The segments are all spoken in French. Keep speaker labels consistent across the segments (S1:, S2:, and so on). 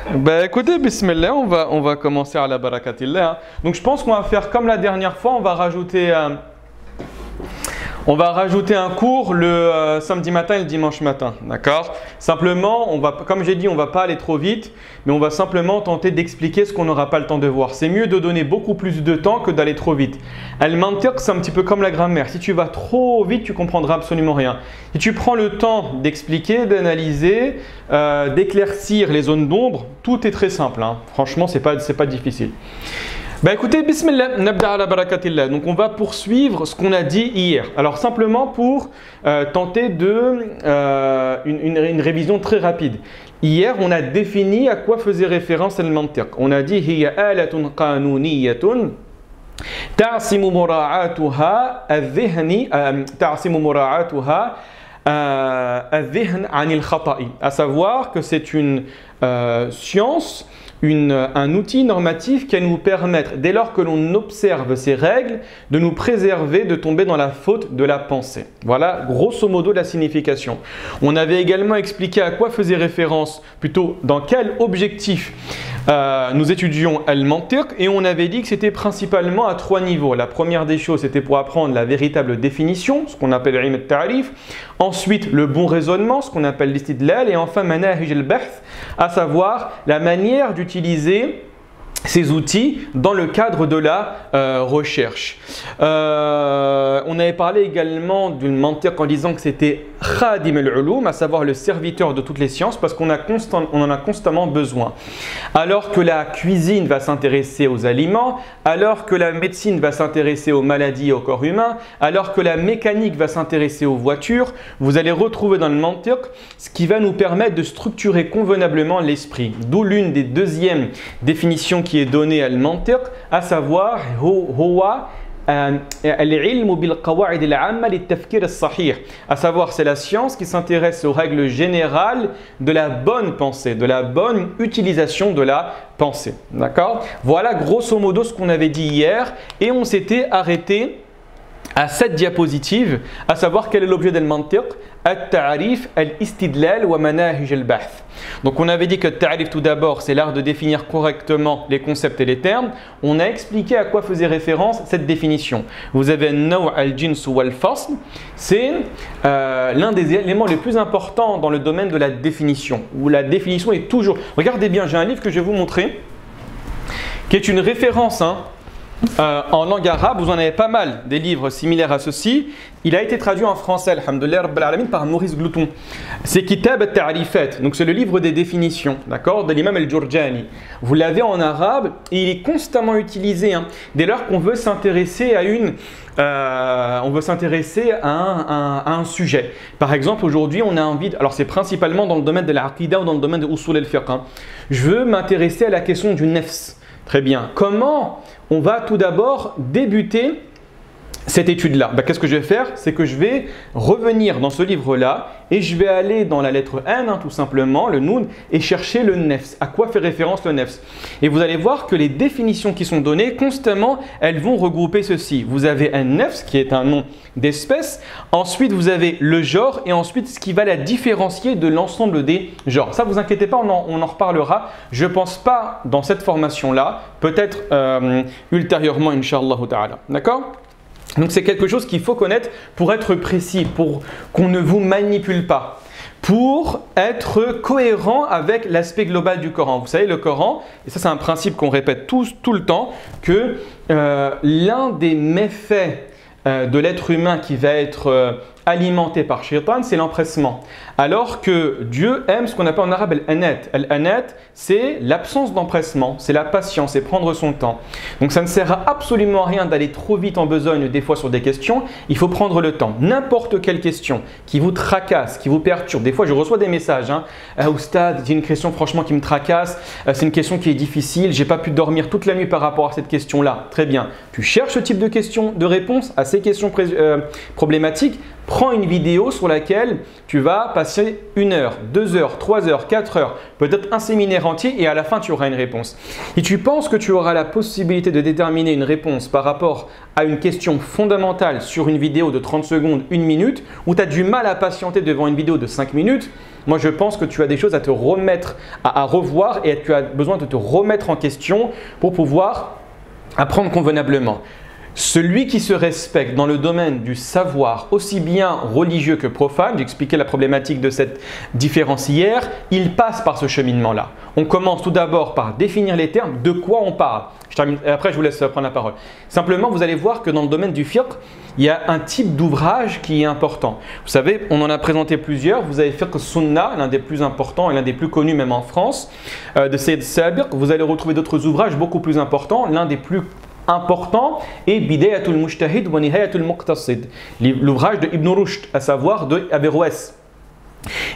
S1: Ben écoutez, bismillah, on va commencer à la barakatillah. Donc je pense qu'on va faire comme la dernière fois, on va rajouter un cours le samedi matin et le dimanche matin, d'accord? Simplement, comme j'ai dit, on ne va pas aller trop vite, mais on va simplement tenter d'expliquer ce qu'on n'aura pas le temps de voir. C'est mieux de donner beaucoup plus de temps que d'aller trop vite. Al-mantiq, c'est un petit peu comme la grammaire. Si tu vas trop vite, tu ne comprendras absolument rien. Si tu prends le temps d'expliquer, d'analyser, d'éclaircir les zones d'ombre, tout est très simple, hein. Franchement, ce n'est pas difficile. Ben écoutez, bismillah, nabda ala barakatillah. Donc on va poursuivre ce qu'on a dit hier. Alors simplement pour tenter une révision très rapide. Hier, on a défini à quoi faisait référence al-mantiq. On a dit hiya alatun qanuniyatun ta'simu mura'atuha adh-dhihni ta'simu mura'atuha adh-dhihn 'anil khata'i. À savoir que c'est une science, un outil normatif qui va nous permettre, dès lors que l'on observe ces règles, de nous préserver de tomber dans la faute de la pensée. Voilà grosso modo la signification. On avait également expliqué à quoi faisait référence, plutôt dans quel objectif nous étudions al-mantiq, et on avait dit que c'était principalement à 3 niveaux. La première des choses, c'était pour apprendre la véritable définition, ce qu'on appelle ilm al-ta'rif. Ensuite, le bon raisonnement, ce qu'on appelle l'istidlal. Et enfin, manahij al-bahth, à savoir la manière d'utiliser ces outils dans le cadre de la recherche. On avait parlé également du mantiq en disant que c'était khadim al-ulum, à savoir le serviteur de toutes les sciences, parce qu'on en a constamment besoin. Alors que la cuisine va s'intéresser aux aliments, alors que la médecine va s'intéresser aux maladies et au corps humain, alors que la mécanique va s'intéresser aux voitures, vous allez retrouver dans le mantiq ce qui va nous permettre de structurer convenablement l'esprit. D'où l'une des deuxièmes définitions qui est donnée à al-mantiq, à savoir à savoir c'est la science qui s'intéresse aux règles générales de la bonne pensée, de la bonne utilisation de la pensée. D'accord? Voilà grosso modo ce qu'on avait dit hier, et on s'était arrêté à cette diapositive, à savoir quel est l'objet d'al-mantiq, al-ta'rif, al-istidlal wa manahij al-bahth. Donc on avait dit que al-ta'rif tout d'abord, c'est l'art de définir correctement les concepts et les termes. On a expliqué à quoi faisait référence cette définition. Vous avez naw' al-jins wa al-fasl, c'est l'un des éléments les plus importants dans le domaine de la définition, où la définition est toujours… Regardez bien, j'ai un livre que je vais vous montrer, qui est une référence, en langue arabe. Vous en avez pas mal, des livres similaires à ceci. Il a été traduit en français, alhamdoulilah rabbil alamin, par Maurice Glouton. C'est Kitab al-Ta'rifat, donc c'est le livre des définitions, d'accord, de l'imam al-Jurjani. Vous l'avez en arabe et il est constamment utilisé, dès lors qu'on veut s'intéresser à un sujet. Par exemple, aujourd'hui, on a envie, alors c'est principalement dans le domaine de l'aqida ou dans le domaine de usul al-fiqh. Je veux m'intéresser à la question du nafs. Très bien. Comment on va tout d'abord débuter cette étude-là? Qu'est-ce que je vais faire? C'est que je vais revenir dans ce livre-là et je vais aller dans la lettre N, tout simplement, le noun, et chercher le nefs. À quoi fait référence le nefs? Et vous allez voir que les définitions qui sont données, constamment, elles vont regrouper ceci. Vous avez un nefs, qui est un nom d'espèce. Ensuite, vous avez le genre et ensuite ce qui va la différencier de l'ensemble des genres. Ça, vous inquiétez pas, on en reparlera. Je ne pense pas dans cette formation-là, peut-être ultérieurement, Inch'Allah ta'ala. D'accord? Donc c'est quelque chose qu'il faut connaître pour être précis, pour qu'on ne vous manipule pas, pour être cohérent avec l'aspect global du Coran. Vous savez, le Coran, et ça c'est un principe qu'on répète tout le temps, que l'un des méfaits de l'être humain qui va être alimenté par Shaitan, c'est l'empressement. Alors que Dieu aime ce qu'on appelle en arabe al-anat. Al-anat, c'est l'absence d'empressement, c'est la patience, c'est prendre son temps. Donc ça ne sert à absolument rien d'aller trop vite en besogne des fois sur des questions, il faut prendre le temps. N'importe quelle question qui vous tracasse, qui vous perturbe, des fois je reçois des messages, Oustad, j'ai une question franchement qui me tracasse, c'est une question qui est difficile, j'ai pas pu dormir toute la nuit par rapport à cette question-là. Très bien, tu cherches ce type de questions, de réponses à ces questions problématiques, Prends une vidéo sur laquelle tu vas passer 1 heure, 2 heures, 3 heures, 4 heures, peut-être un séminaire entier et à la fin tu auras une réponse. Et tu penses que tu auras la possibilité de déterminer une réponse par rapport à une question fondamentale sur une vidéo de 30 secondes, 1 minute, ou tu as du mal à patienter devant une vidéo de 5 minutes, moi je pense que tu as des choses à te remettre, à revoir et tu as besoin de te remettre en question pour pouvoir apprendre convenablement. Celui qui se respecte dans le domaine du savoir, aussi bien religieux que profane, j'expliquais la problématique de cette différence hier, il passe par ce cheminement-là. On commence tout d'abord par définir les termes, de quoi on parle. Après, je vous laisse prendre la parole. Simplement, vous allez voir que dans le domaine du fiqh, il y a un type d'ouvrage qui est important. Vous savez, on en a présenté plusieurs. Vous avez Fiqh Sunnah, l'un des plus importants et l'un des plus connus même en France, de Sayyid Sabiq. Vous allez retrouver d'autres ouvrages beaucoup plus importants. L'un des plus important est Bidayatul Mujtahid wa Nihayatul Muqtasid, l'ouvrage de Ibn Rushd, à savoir de Averroès.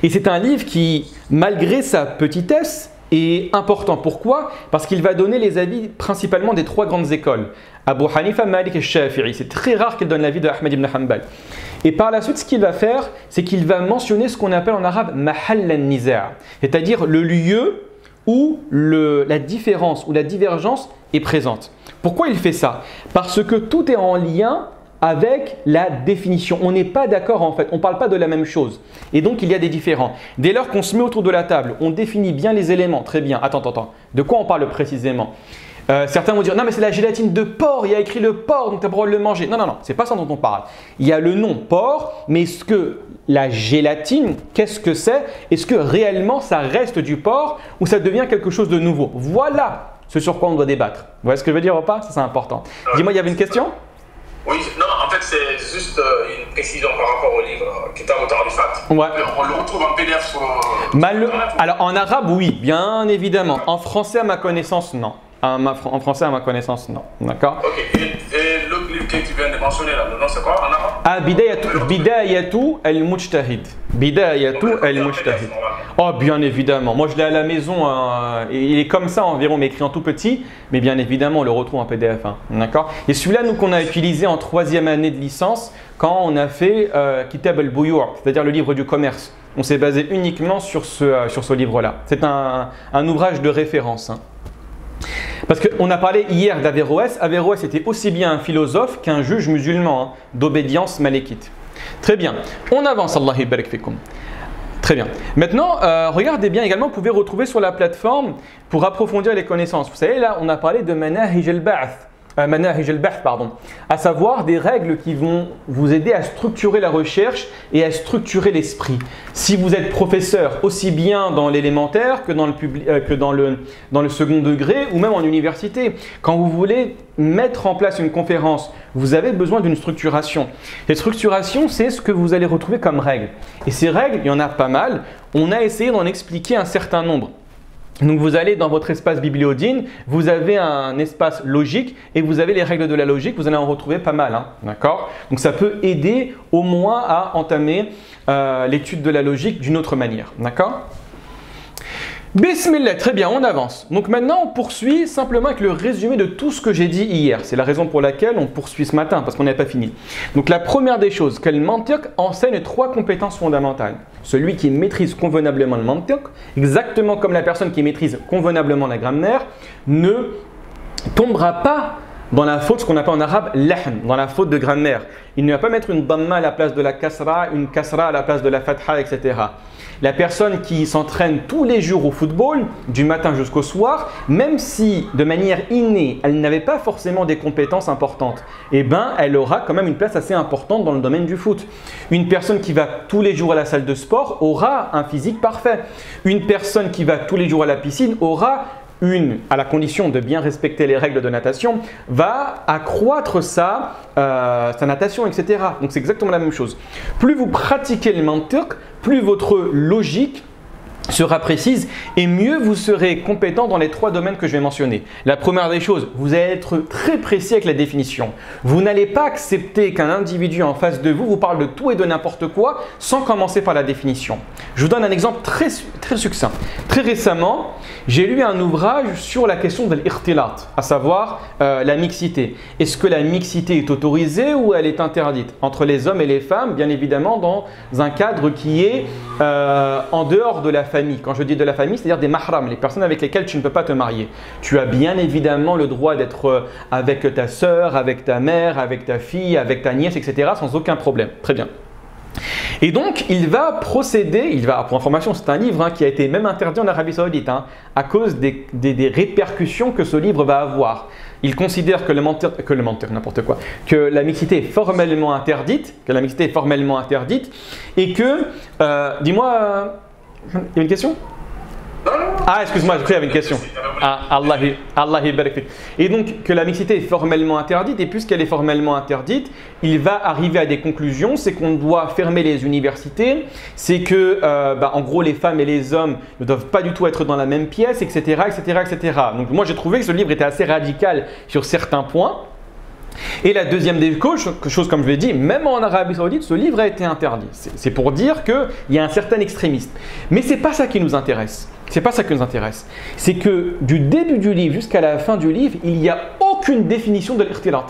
S1: Et c'est un livre qui, malgré sa petitesse, est important. Pourquoi? Parce qu'il va donner les avis principalement des 3 grandes écoles. Abu Hanifa, Malik et Shafi'i. C'est très rare qu'il donne l'avis de Ahmed ibn Hanbal. Et par la suite, ce qu'il va faire, c'est qu'il va mentionner ce qu'on appelle en arabe Mahall al-Niza', c'est-à-dire le lieu où la différence ou la divergence est présente. Pourquoi il fait ça? Parce que tout est en lien avec la définition. On n'est pas d'accord en fait, on ne parle pas de la même chose. Et donc il y a des différends. Dès lors qu'on se met autour de la table, on définit bien les éléments. Très bien, attends. De quoi on parle précisément? Certains vont dire non mais c'est la gélatine de porc, il y a écrit le porc donc tu as le droit de le manger. Non, c'est pas ça dont on parle. Il y a le nom porc, mais est-ce que la gélatine, qu'est-ce que c'est? Est-ce que réellement ça reste du porc ou ça devient quelque chose de nouveau? Voilà ce sur quoi on doit débattre. Vous voyez ce que je veux dire ou pas? Ça c'est important. Dis-moi, il y avait une question?
S2: Oui, non, en fait c'est juste une précision par rapport au livre Kitab al-Ta'rifat.
S1: Ouais.
S2: On le retrouve en PDF sur…
S1: Alors en arabe oui, bien évidemment. En français à ma connaissance non. En français à ma connaissance non. D'accord?
S2: Ok. Et l'autre livre que tu viens de mentionner là, le nom c'est quoi en arabe?
S1: Bidayatu al-Mujtahid. Bidayatu al-Mujtahid. Oh bien évidemment. Moi je l'ai à la maison. Il est comme ça environ, mais écrit en tout petit. Mais bien évidemment on le retrouve en PDF. Hein, d'accord? Et celui-là nous qu'on a utilisé en 3e année de licence quand on a fait Kitab al-Buyu', c'est-à-dire le livre du commerce. On s'est basé uniquement sur ce livre-là. C'est un ouvrage de référence. Hein. Parce qu'on a parlé hier d'Averroès. Averroès était aussi bien un philosophe qu'un juge musulman d'obédience malékite. Très bien. On avance, Allah barik fikum. Très bien. Maintenant, regardez bien également, vous pouvez retrouver sur la plateforme pour approfondir les connaissances. Vous savez, là, on a parlé de Manahij al-Ba'th. À savoir des règles qui vont vous aider à structurer la recherche et à structurer l'esprit. Si vous êtes professeur aussi bien dans l'élémentaire que dans le second degré ou même en université, quand vous voulez mettre en place une conférence, vous avez besoin d'une structuration. Cette structuration, c'est ce que vous allez retrouver comme règles. Et ces règles, il y en a pas mal. On a essayé d'en expliquer un certain nombre. Donc vous allez dans votre espace bibliodine, vous avez un espace logique et vous avez les règles de la logique, vous allez en retrouver pas mal, hein, d'accord? Donc ça peut aider au moins à entamer l'étude de la logique d'une autre manière, d'accord? Bismillah, très bien, on avance. Donc maintenant on poursuit simplement avec le résumé de tout ce que j'ai dit hier. C'est la raison pour laquelle on poursuit ce matin, parce qu'on n'avait pas fini. Donc la première des choses, que le mantiq enseigne 3 compétences fondamentales. Celui qui maîtrise convenablement le mantiq, exactement comme la personne qui maîtrise convenablement la grammaire, ne tombera pas dans la faute, ce qu'on appelle en arabe lahn, dans la faute de grammaire. Il ne va pas mettre une dhamma à la place de la kasra, une kasra à la place de la fatha, etc. La personne qui s'entraîne tous les jours au football, du matin jusqu'au soir, même si de manière innée, elle n'avait pas forcément des compétences importantes, eh ben, elle aura quand même une place assez importante dans le domaine du foot. Une personne qui va tous les jours à la salle de sport aura un physique parfait. Une personne qui va tous les jours à la piscine aura à la condition de bien respecter les règles de natation, va accroître sa natation, etc. Donc c'est exactement la même chose. Plus vous pratiquez le mantiq, plus votre logique sera précise et mieux vous serez compétent dans les 3 domaines que je vais mentionner. La première des choses, vous allez être très précis avec la définition. Vous n'allez pas accepter qu'un individu en face de vous parle de tout et de n'importe quoi sans commencer par la définition. Je vous donne un exemple très succinct. Très récemment, j'ai lu un ouvrage sur la question de l'irtilat, à savoir la mixité. Est-ce que la mixité est autorisée ou elle est interdite entre les hommes et les femmes, bien évidemment dans un cadre qui est en dehors de la famille. Quand je dis de la famille, c'est-à-dire des mahrams, les personnes avec lesquelles tu ne peux pas te marier. Tu as bien évidemment le droit d'être avec ta sœur, avec ta mère, avec ta fille, avec ta nièce, etc. sans aucun problème. Très bien. Et donc, il va procéder, pour information, c'est un livre qui a été même interdit en Arabie Saoudite à cause des répercussions que ce livre va avoir. Il considère que que la mixité est formellement interdite, et que, dis-moi, il y a une question ? Ah, excuse-moi, je croyais qu'il y avait une question. Ah, Allah barik. Et donc, que la mixité est formellement interdite, et puisqu'elle est formellement interdite, il va arriver à des conclusions, c'est qu'on doit fermer les universités, c'est que, en gros, les femmes et les hommes ne doivent pas du tout être dans la même pièce, etc., etc., etc. Donc, moi, j'ai trouvé que ce livre était assez radical sur certains points. Et la deuxième des choses, comme je l'ai dit, même en Arabie Saoudite, ce livre a été interdit. C'est pour dire qu'il y a un certain extrémiste. Mais ce n'est pas ça qui nous intéresse. C'est que du début du livre jusqu'à la fin du livre, il n'y a aucune définition de l'irtilat.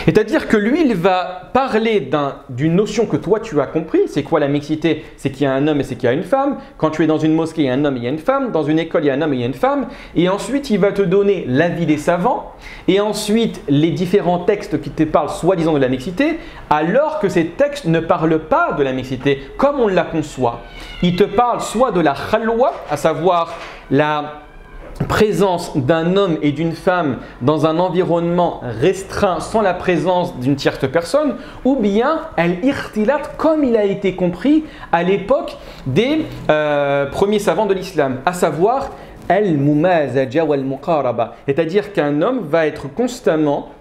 S1: C'est-à-dire que lui, il va parler d'une notion que toi tu as compris. C'est quoi la mixité? C'est qu'il y a un homme et c'est qu'il y a une femme. Quand tu es dans une mosquée, il y a un homme et il y a une femme. Dans une école, il y a un homme et il y a une femme. Et ensuite, il va te donner l'avis des savants. Et ensuite, les différents textes qui te parlent soi-disant de la mixité, alors que ces textes ne parlent pas de la mixité comme on la conçoit. Il te parle soit de la khalwa, à savoir la présence d'un homme et d'une femme dans un environnement restreint sans la présence d'une tierce personne, ou bien al-irtilat comme il a été compris à l'époque des premiers savants de l'islam, à savoir al-mumazaja wal-muqaraba, c'est-à-dire qu'un homme va être constamment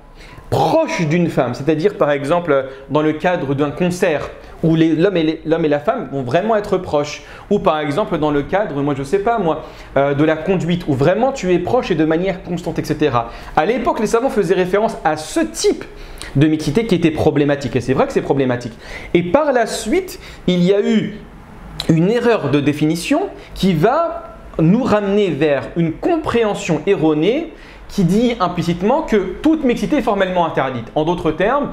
S1: proche d'une femme, c'est-à-dire par exemple dans le cadre d'un concert où l'homme et la femme vont vraiment être proches, ou par exemple dans le cadre, de la conduite, où vraiment tu es proche et de manière constante, etc. À l'époque, les savants faisaient référence à ce type de mixité qui était problématique, et c'est vrai que c'est problématique. Et par la suite, il y a eu une erreur de définition qui va nous ramener vers une compréhension erronée qui dit implicitement que toute mixité est formellement interdite. En d'autres termes,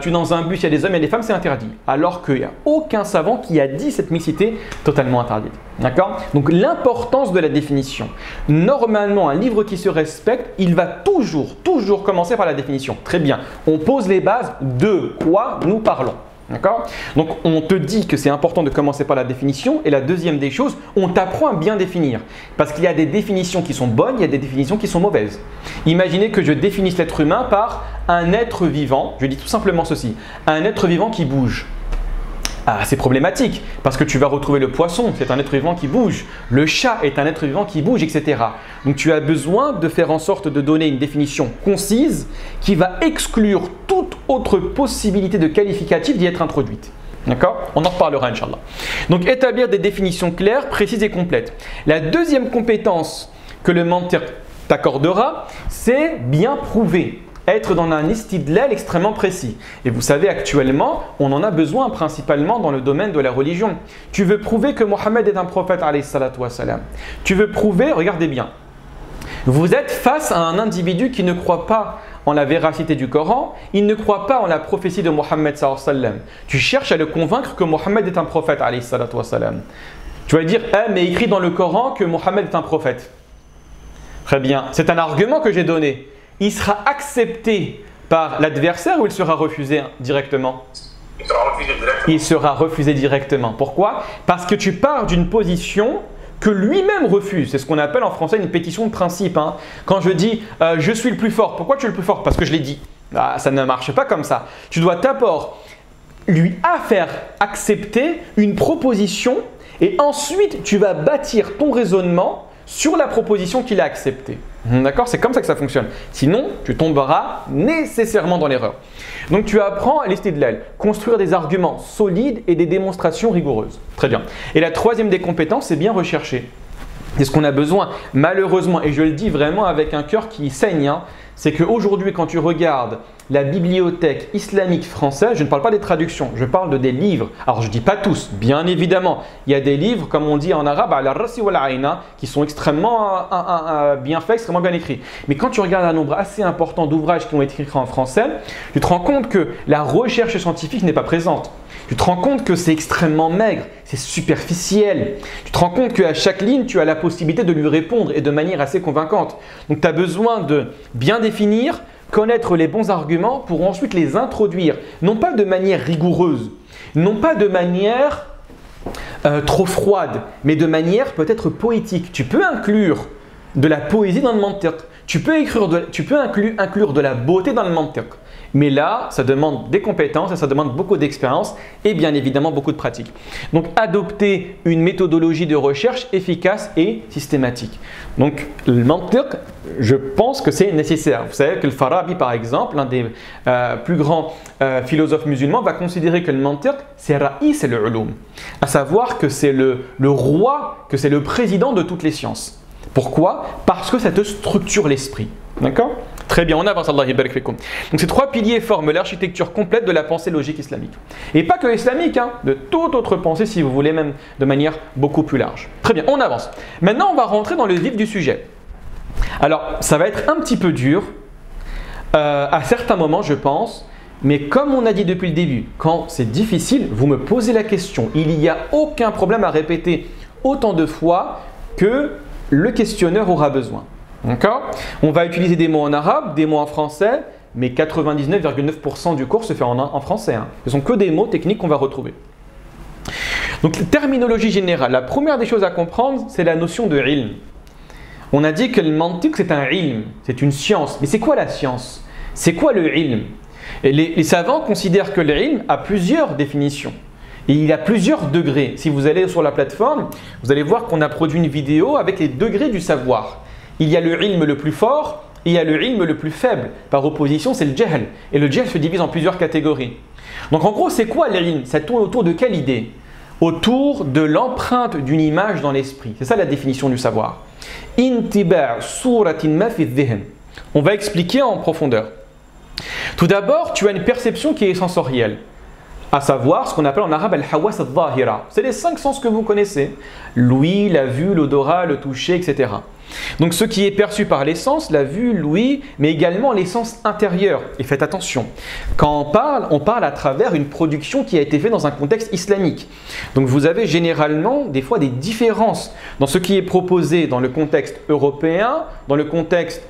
S1: tu es dans un bus, il y a des hommes et des femmes, c'est interdit. Alors qu'il n'y a aucun savant qui a dit cette mixité totalement interdite. D'accord? Donc l'importance de la définition. Normalement, un livre qui se respecte, il va toujours commencer par la définition. Très bien. On pose les bases de quoi nous parlons. D'accord? Donc on te dit que c'est important de commencer par la définition, et la deuxième des choses, on t'apprend à bien définir, parce qu'il y a des définitions qui sont bonnes, il y a des définitions qui sont mauvaises. Imaginez que je définisse l'être humain par un être vivant, je dis tout simplement ceci, un être vivant qui bouge. Ah, c'est problématique, parce que tu vas retrouver le poisson, c'est un être vivant qui bouge, le chat est un être vivant qui bouge, etc. Donc tu as besoin de faire en sorte de donner une définition concise qui va exclure toute autre possibilité de qualificatif d'y être introduite. D'accord? On en reparlera, Inch'Allah. Donc établir des définitions claires, précises et complètes. La deuxième compétence que le mentir t'accordera, c'est bien prouver. Être dans un istidlal extrêmement précis. Et vous savez, actuellement, on en a besoin principalement dans le domaine de la religion. Tu veux prouver que Mohammed est un prophète, alayhi salatu wassalam. Tu veux prouver, regardez bien, vous êtes face à un individu qui ne croit pas en la véracité du Coran, il ne croit pas en la prophétie de Mohammed sallallahu alayhi wa sallam. Tu cherches à le convaincre que Mohammed est un prophète, alayhi salatu wassalam. Tu vas dire, mais écrit dans le Coran que Mohammed est un prophète. Très bien, c'est un argument que j'ai donné. Il sera accepté par l'adversaire ou il sera refusé directement? Il sera refusé directement. Pourquoi? Parce que tu pars d'une position que lui-même refuse. C'est ce qu'on appelle en français une pétition de principe. Quand je dis je suis le plus fort, pourquoi tu es le plus fort? Parce que je l'ai dit. Ça ne marche pas comme ça. Tu dois d'abord lui faire accepter une proposition et ensuite tu vas bâtir ton raisonnement sur la proposition qu'il a acceptée. D'accord? C'est comme ça que ça fonctionne. Sinon, tu tomberas nécessairement dans l'erreur. Donc tu apprends à l'istidlal, construire des arguments solides et des démonstrations rigoureuses. Très bien. Et la troisième des compétences, c'est bien rechercher. C'est ce qu'on a besoin, malheureusement, et je le dis vraiment avec un cœur qui saigne, hein, c'est qu'aujourd'hui, quand tu regardes la bibliothèque islamique française, je ne parle pas des traductions, je parle des livres. Alors je ne dis pas tous, bien évidemment. Il y a des livres, comme on dit en arabe, qui sont extrêmement bien faits, extrêmement bien écrits. Mais quand tu regardes un nombre assez important d'ouvrages qui ont été écrits en français, tu te rends compte que la recherche scientifique n'est pas présente. Tu te rends compte que c'est extrêmement maigre, c'est superficiel. Tu te rends compte qu'à chaque ligne, tu as la possibilité de lui répondre et de manière assez convaincante. Donc tu as besoin de bien définir, connaître les bons arguments pour ensuite les introduire, non pas de manière rigoureuse, non pas de manière trop froide, mais de manière peut-être poétique. Tu peux inclure de la poésie dans le mantiq, tu peux inclure de la beauté dans le mantiq. Mais là, ça demande des compétences et ça demande beaucoup d'expérience et bien évidemment beaucoup de pratique. Donc, adopter une méthodologie de recherche efficace et systématique. Donc, le mantiq, je pense que c'est nécessaire. Vous savez que le Farabi, par exemple, l'un des plus grands philosophes musulmans, va considérer que le mantiq, c'est raïs al-ulum. À savoir que c'est le roi, que c'est le président de toutes les sciences. Pourquoi? Parce que ça te structure l'esprit. D'accord? Très bien, on avance, Allah yabarak fikum. Donc ces trois piliers forment l'architecture complète de la pensée logique islamique. Et pas que islamique, hein, de toute autre pensée si vous voulez, même de manière beaucoup plus large. Très bien, on avance. Maintenant, on va rentrer dans le vif du sujet. Alors, ça va être un petit peu dur, à certains moments je pense, mais comme on a dit depuis le début, quand c'est difficile, vous me posez la question. Il n'y a aucun problème à répéter autant de fois que le questionneur aura besoin. D'accord? On va utiliser des mots en arabe, des mots en français, mais 99,9% du cours se fait en français. Hein. Ce ne sont que des mots techniques qu'on va retrouver. Donc, la terminologie générale, la première des choses à comprendre, c'est la notion de ilm. On a dit que le mantiq, c'est un ilm, c'est une science. Mais c'est quoi la science? C'est quoi le ilm? Et les savants considèrent que le ilm a plusieurs définitions. Et il y a plusieurs degrés. Si vous allez sur la plateforme, vous allez voir qu'on a produit une vidéo avec les degrés du savoir. Il y a le ilm le plus fort et il y a le ilm le plus faible. Par opposition, c'est le jahl. Et le jahl se divise en plusieurs catégories. Donc en gros, c'est quoi l'ilm? Ça tourne autour de quelle idée? Autour de l'empreinte d'une image dans l'esprit. C'est ça la définition du savoir. Intiba' suratin ma fi dhihn. On va expliquer en profondeur. Tout d'abord, tu as une perception qui est sensorielle. À savoir ce qu'on appelle en arabe al-hawas al-zahira. C'est les 5 sens que vous connaissez. L'ouïe, la vue, l'odorat, le toucher, etc. Donc ce qui est perçu par les sens, la vue, l'ouïe, mais également les sens intérieurs. Et faites attention, quand on parle à travers une production qui a été faite dans un contexte islamique. Donc vous avez généralement des fois des différences dans ce qui est proposé dans le contexte européen, dans le contexte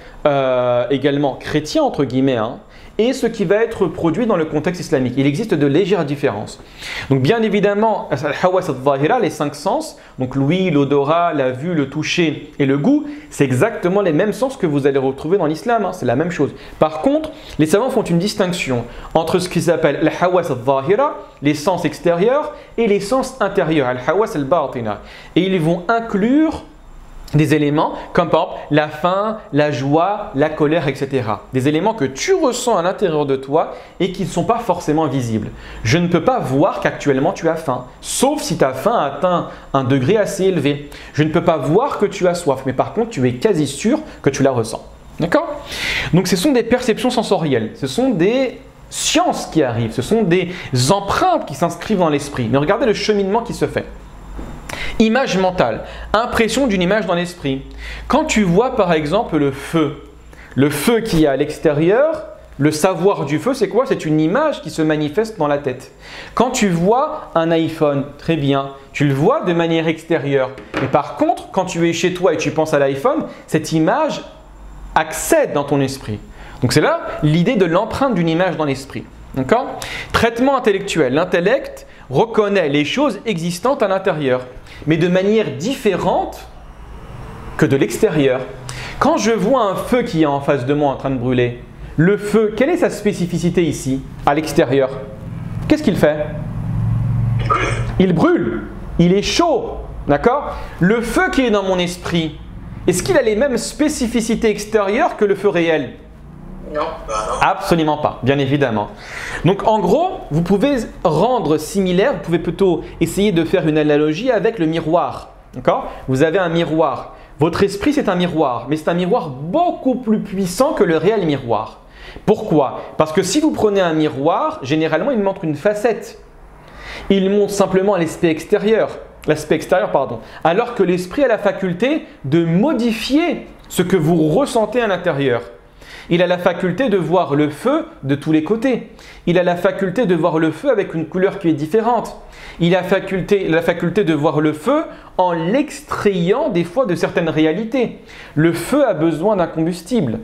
S1: également chrétien entre guillemets, hein, et ce qui va être produit dans le contexte islamique. Il existe de légères différences. Donc bien évidemment, al-hawas al-zahira, les 5 sens, donc l'ouïe, l'odorat, la vue, le toucher et le goût, c'est exactement les mêmes sens que vous allez retrouver dans l'islam, hein, c'est la même chose. Par contre, les savants font une distinction entre ce qu'ils appellent al-hawas al-zahira, les sens extérieurs, et les sens intérieurs, al-hawas al-batina. Et ils vont inclure des éléments comme par exemple la faim, la joie, la colère, etc. Des éléments que tu ressens à l'intérieur de toi et qui ne sont pas forcément visibles. Je ne peux pas voir qu'actuellement tu as faim, sauf si ta faim atteint un degré assez élevé. Je ne peux pas voir que tu as soif, mais par contre tu es quasi sûr que tu la ressens. D'accord? Donc ce sont des perceptions sensorielles, ce sont des sciences qui arrivent, ce sont des empreintes qui s'inscrivent dans l'esprit. Mais regardez le cheminement qui se fait. Image mentale, impression d'une image dans l'esprit. Quand tu vois par exemple le feu qui est à l'extérieur, le savoir du feu, c'est quoi? C'est une image qui se manifeste dans la tête. Quand tu vois un iPhone, très bien, tu le vois de manière extérieure. Mais par contre, quand tu es chez toi et tu penses à l'iPhone, cette image accède dans ton esprit. Donc c'est là l'idée de l'empreinte d'une image dans l'esprit. D'accord? Traitement intellectuel. L'intellect reconnaît les choses existantes à l'intérieur, mais de manière différente que de l'extérieur. Quand je vois un feu qui est en face de moi en train de brûler, le feu, quelle est sa spécificité ici, à l'extérieur? Qu'est-ce qu'il fait? Il brûle, il est chaud, d'accord? Le feu qui est dans mon esprit, est-ce qu'il a les mêmes spécificités extérieures que le feu réel?
S2: Non.
S1: Absolument pas, bien évidemment. Donc en gros, vous pouvez rendre similaire, vous pouvez plutôt essayer de faire une analogie avec le miroir. D'accord? Vous avez un miroir. Votre esprit, c'est un miroir, mais c'est un miroir beaucoup plus puissant que le réel miroir. Pourquoi? Parce que si vous prenez un miroir, généralement, il montre une facette. Il montre simplement l'aspect extérieur, alors que l'esprit a la faculté de modifier ce que vous ressentez à l'intérieur. Il a la faculté de voir le feu de tous les côtés. Il a la faculté de voir le feu avec une couleur qui est différente. Il a la faculté de voir le feu en l'extrayant des fois de certaines réalités. Le feu a besoin d'un combustible.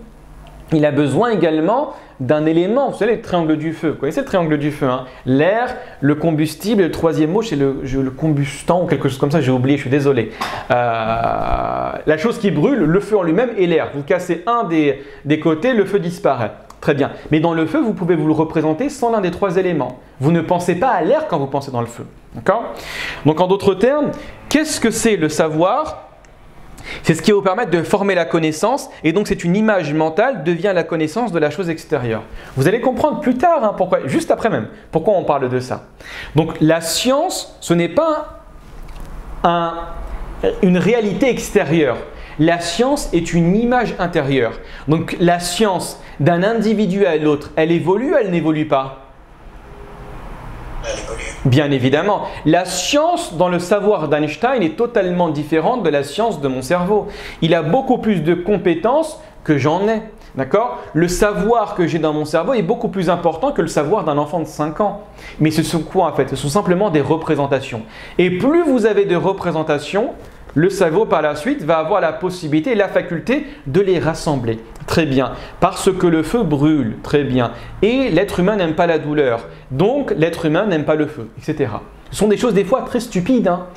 S1: Il a besoin également d'un élément. Vous savez, le triangle du feu. Vous connaissez le triangle du feu, hein? L'air, le combustible et le troisième mot, c'est le combustant ou quelque chose comme ça. J'ai oublié, je suis désolé. La chose qui brûle, le feu en lui-même et l'air. Vous cassez un des côtés, le feu disparaît. Très bien. Mais dans le feu, vous pouvez vous le représenter sans l'un des trois éléments. Vous ne pensez pas à l'air quand vous pensez dans le feu. D'accord? Donc en d'autres termes, qu'est-ce que c'est le savoir? C'est ce qui va vous permettre de former la connaissance et donc c'est une image mentale devient la connaissance de la chose extérieure. Vous allez comprendre plus tard, hein, pourquoi, juste après même, pourquoi on parle de ça. Donc la science, ce n'est pas une réalité extérieure. La science est une image intérieure. Donc la science d'un individu à l'autre, elle évolue ou elle n'évolue pas?
S2: Elle évolue.
S1: Bien évidemment. La science dans le savoir d'Einstein est totalement différente de la science de mon cerveau. Il a beaucoup plus de compétences que j'en ai. D'accord? Le savoir que j'ai dans mon cerveau est beaucoup plus important que le savoir d'un enfant de 5 ans. Mais ce sont quoi en fait? Ce sont simplement des représentations. Et plus vous avez de représentations, le cerveau par la suite va avoir la possibilité et la faculté de les rassembler. Très bien. Parce que le feu brûle. Très bien. Et l'être humain n'aime pas la douleur. Donc l'être humain n'aime pas le feu, etc. Ce sont des choses des fois très stupides. Hein.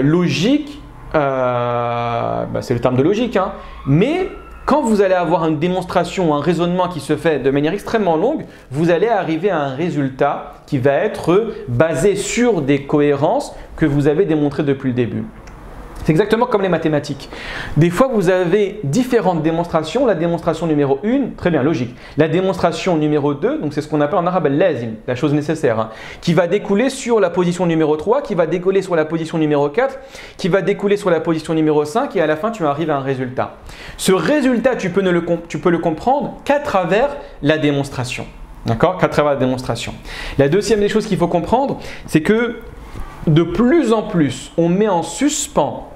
S1: Logique, c'est le terme de logique. Hein. Mais quand vous allez avoir une démonstration, un raisonnement qui se fait de manière extrêmement longue, vous allez arriver à un résultat qui va être basé sur des cohérences que vous avez démontrées depuis le début. C'est exactement comme les mathématiques. Des fois, vous avez différentes démonstrations. La démonstration numéro 1, très bien, logique. La démonstration numéro 2, donc c'est ce qu'on appelle en arabe al-lazim, la chose nécessaire, hein, qui va découler sur la position numéro 3, qui va découler sur la position numéro 4, qui va découler sur la position numéro 5 et à la fin, tu arrives à un résultat. Ce résultat, tu peux le comprendre qu'à travers la démonstration. D'accord? Qu'à travers la démonstration. La deuxième des choses qu'il faut comprendre, c'est que de plus en plus, on met en suspens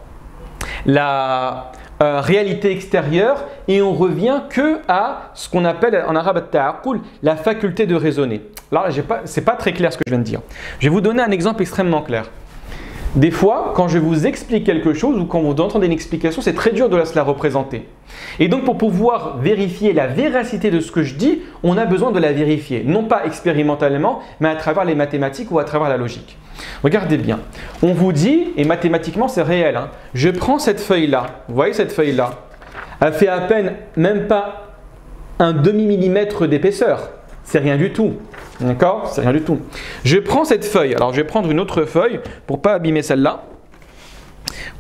S1: la réalité extérieure et on revient que à ce qu'on appelle en arabe at-ta'aqqul, la faculté de raisonner. Là, c'est pas très clair ce que je viens de dire. Je vais vous donner un exemple extrêmement clair. Des fois, quand je vous explique quelque chose ou quand vous entendez une explication, c'est très dur de se la représenter. Et donc, pour pouvoir vérifier la véracité de ce que je dis, on a besoin de la vérifier. Non pas expérimentalement, mais à travers les mathématiques ou à travers la logique. Regardez bien. On vous dit, et mathématiquement c'est réel, hein, je prends cette feuille-là. Vous voyez cette feuille-là? Elle fait à peine, même pas un demi-millimètre d'épaisseur. C'est rien du tout. D'accord? C'est rien du tout. Je prends cette feuille. Alors, je vais prendre une autre feuille pour ne pas abîmer celle-là.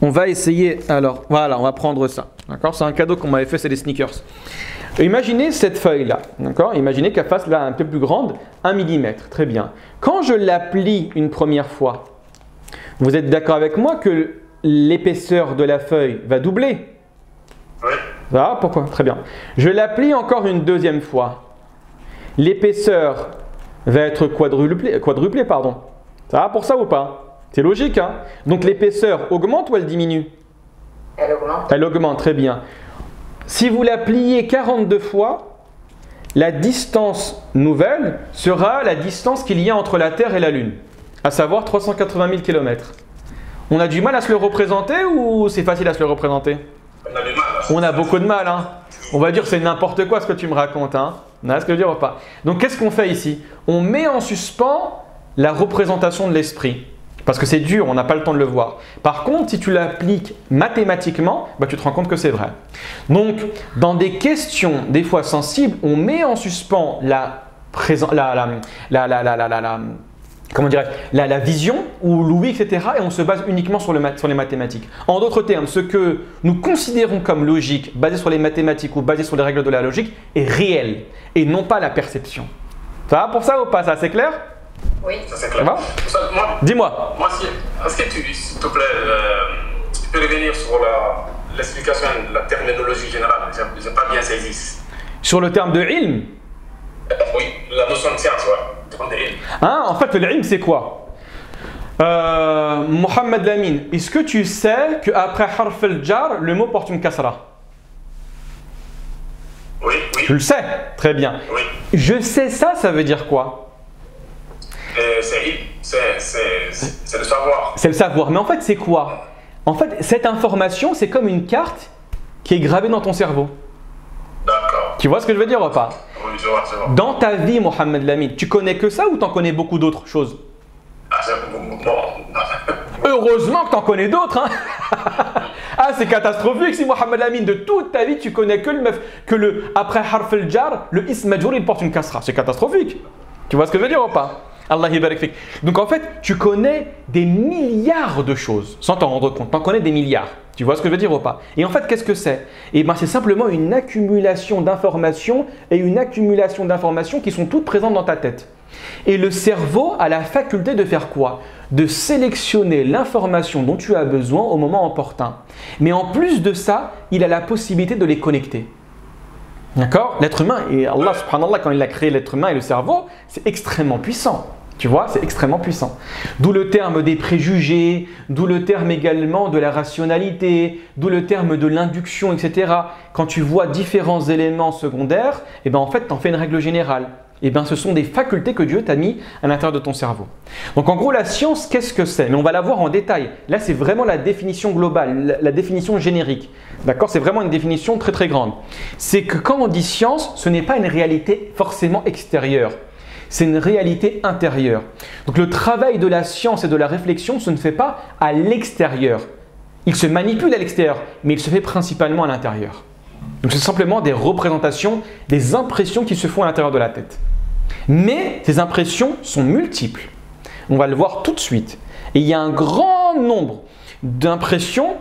S1: On va essayer. Alors, voilà, on va prendre ça. D'accord? C'est un cadeau qu'on m'avait fait, c'est des sneakers. Imaginez cette feuille-là. D'accord? Imaginez qu'elle fasse là un peu plus grande, 1 mm. Très bien. Quand je la plie une première fois, vous êtes d'accord avec moi que l'épaisseur de la feuille va doubler?
S2: Oui.
S1: Ah, pourquoi? Très bien. Je la plie encore une deuxième fois. L'épaisseur va être quadruplée, pardon. Ça va pour ça ou pas? C'est logique, hein? Donc l'épaisseur augmente ou elle diminue?
S2: Elle augmente.
S1: Elle augmente, très bien. Si vous la pliez 42 fois, la distance nouvelle sera la distance qu'il y a entre la Terre et la Lune, à savoir 380 000 km. On a du mal à se le représenter ou c'est facile à se le représenter?
S2: On a du mal.
S1: On a beaucoup de mal, hein? On va dire c'est n'importe quoi ce que tu me racontes, hein? Vous voyez ce que je veux dire ou pas? Donc qu'est-ce qu'on fait ici? On met en suspens la représentation de l'esprit. Parce que c'est dur, on n'a pas le temps de le voir. Par contre, si tu l'appliques mathématiquement, tu te rends compte que c'est vrai. Donc, dans des questions des fois sensibles, on met en suspens comment dirais-je, la vision ou l'ouïe, etc. Et on se base uniquement sur les mathématiques. En d'autres termes, ce que nous considérons comme logique, basé sur les mathématiques ou basé sur les règles de la logique, est réel et non pas la perception. Ça va pour ça ou pas? Ça, c'est clair?
S2: Oui, ça c'est clair.
S1: Dis-moi.
S2: Moi, est-ce que s'il te plaît, tu peux revenir sur l'explication de la terminologie générale? Je n'ai pas bien saisi.
S1: Sur le terme de ilm?
S2: Oui, la notion de science, ouais.
S1: Hein, en fait, le ilm, c'est quoi? Mohamed Lamine, est-ce que tu sais qu'après harf al-jar, le mot porte une kasra?
S2: Oui, oui.
S1: Tu le sais? Très bien.
S2: Oui.
S1: Je sais ça, ça veut dire quoi?
S2: C'est le savoir.
S1: C'est le savoir. Mais en fait, c'est quoi? En fait, cette information, c'est comme une carte qui est gravée dans ton cerveau.
S2: D'accord.
S1: Tu vois ce que je veux dire ou pas?
S2: Oui, je vois.
S1: Dans ta vie, Mohamed Lamine, tu connais que ça ou t'en connais beaucoup d'autres choses?
S2: Bon.
S1: Heureusement que t'en connais d'autres, hein. Ah, c'est catastrophique si Mohamed Lamine, de toute ta vie, tu connais que le après harf al-jar, le ism majrour, il porte une kasra. C'est catastrophique. Tu vois ce que je veux dire ou pas? Allah yibarak fik. Donc en fait, tu connais des milliards de choses sans t'en rendre compte. Tu en connais des milliards. Tu vois ce que je veux dire ou pas? Et en fait, qu'est-ce que c'est? Eh bien, c'est simplement une accumulation d'informations et une accumulation d'informations qui sont toutes présentes dans ta tête. Et le cerveau a la faculté de faire quoi? De sélectionner l'information dont tu as besoin au moment opportun. Mais en plus de ça, il a la possibilité de les connecter. D'accord? L'être humain, et Allah subhanallah, quand il a créé l'être humain et le cerveau, c'est extrêmement puissant. Tu vois, c'est extrêmement puissant. D'où le terme des préjugés, d'où le terme également de la rationalité, d'où le terme de l'induction, etc. Quand tu vois différents éléments secondaires, eh ben en fait, tu en fais une règle générale. Eh bien, ce sont des facultés que Dieu t'a mis à l'intérieur de ton cerveau. Donc, en gros, la science, qu'est-ce que c'est? Mais on va la voir en détail. Là, c'est vraiment la définition globale, la définition générique. D'accord? C'est vraiment une définition très, très grande. C'est que quand on dit science, ce n'est pas une réalité forcément extérieure. C'est une réalité intérieure. Donc, le travail de la science et de la réflexion, ce ne fait pas à l'extérieur. Il se manipule à l'extérieur, mais il se fait principalement à l'intérieur. Donc, c'est simplement des représentations, des impressions qui se font à l'intérieur de la tête. Mais ces impressions sont multiples. On va le voir tout de suite. Et il y a un grand nombre d'impressions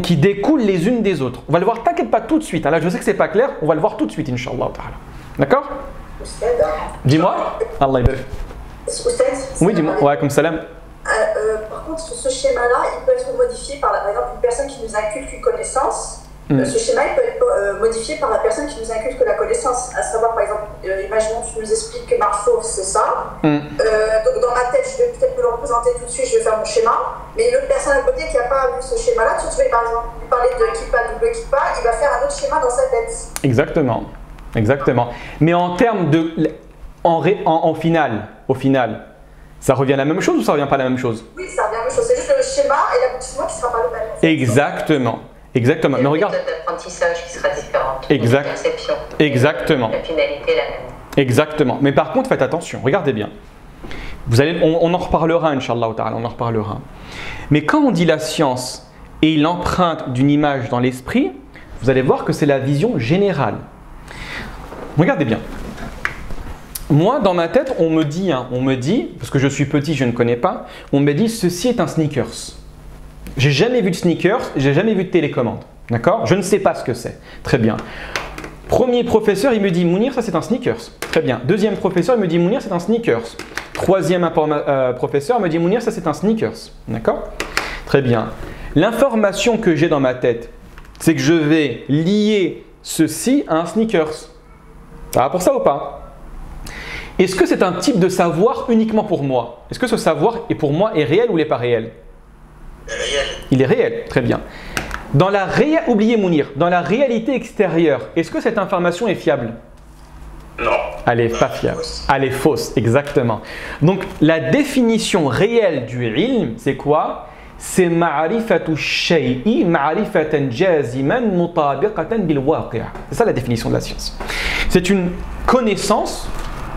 S1: qui découlent les unes des autres. On va le voir, t'inquiète pas tout de suite. Là, je sais que ce n'est pas clair, on va le voir tout de suite, Inch'Allah. D'accord? Dis-moi. Allah yabarak. Oui, dis-moi. Wa alaykoum salam.
S3: Par contre, ce schéma-là, il peut être modifié par exemple une personne qui nous inculque une connaissance. Ce schéma il peut être modifié par la personne qui nous inculque la connaissance. À savoir, par exemple, imaginons que tu nous expliques que Marfour, c'est ça. Donc, dans ma tête, je vais peut-être me le représenter tout de suite, je vais faire mon schéma. Mais l'autre personne à côté qui n'a pas vu ce schéma-là, tu vas par exemple lui parler de kippa, double kippa, il va faire un autre schéma dans sa tête.
S1: Exactement. Exactement. Mais en termes de. Au final, ça revient à la même chose ou ça revient pas à la même chose?
S3: Oui, ça revient à la même chose. C'est juste le schéma et l'aboutissement qui ne sera pas le même.
S1: Exactement. Exactement. Mais regarde.
S4: La méthode d'apprentissage qui sera différente.
S1: Exact.
S4: La perception.
S1: Exactement.
S4: La finalité est la même.
S1: Exactement. Mais par contre, faites attention. Regardez bien. On en reparlera, Inch'Allah ta'ala, on en reparlera. Mais quand on dit la science et l'empreinte d'une image dans l'esprit, vous allez voir que c'est la vision générale. Regardez bien. Moi, dans ma tête, on me dit, parce que je suis petit, je ne connais pas, on me dit ceci est un sneakers. J'ai jamais vu de sneakers, j'ai jamais vu de télécommande. D'accord? Je ne sais pas ce que c'est. Très bien. Premier professeur, il me dit Mounir, ça c'est un sneakers. Très bien. Deuxième professeur, il me dit Mounir, c'est un sneakers. Troisième professeur me dit Mounir, ça c'est un sneakers. D'accord? Très bien. L'information que j'ai dans ma tête, c'est que je vais lier ceci à un sneakers. Ça va pour ça ou pas? Est-ce que c'est un type de savoir uniquement pour moi? Est-ce que ce savoir est pour moi est réel ou il n'est pas réel?
S2: Réel.
S1: Il est réel, très bien. Oubliez Mounir, dans la réalité extérieure, est-ce que cette information est fiable?
S2: Non.
S1: Elle n'est pas fiable. Elle est fausse, exactement. Donc la définition réelle du ilm, c'est quoi? C'est ma'rifatu shay'i ma'rifatan jaziman mutabiqatan bil waqi'. C'est ça la définition de la science. C'est une connaissance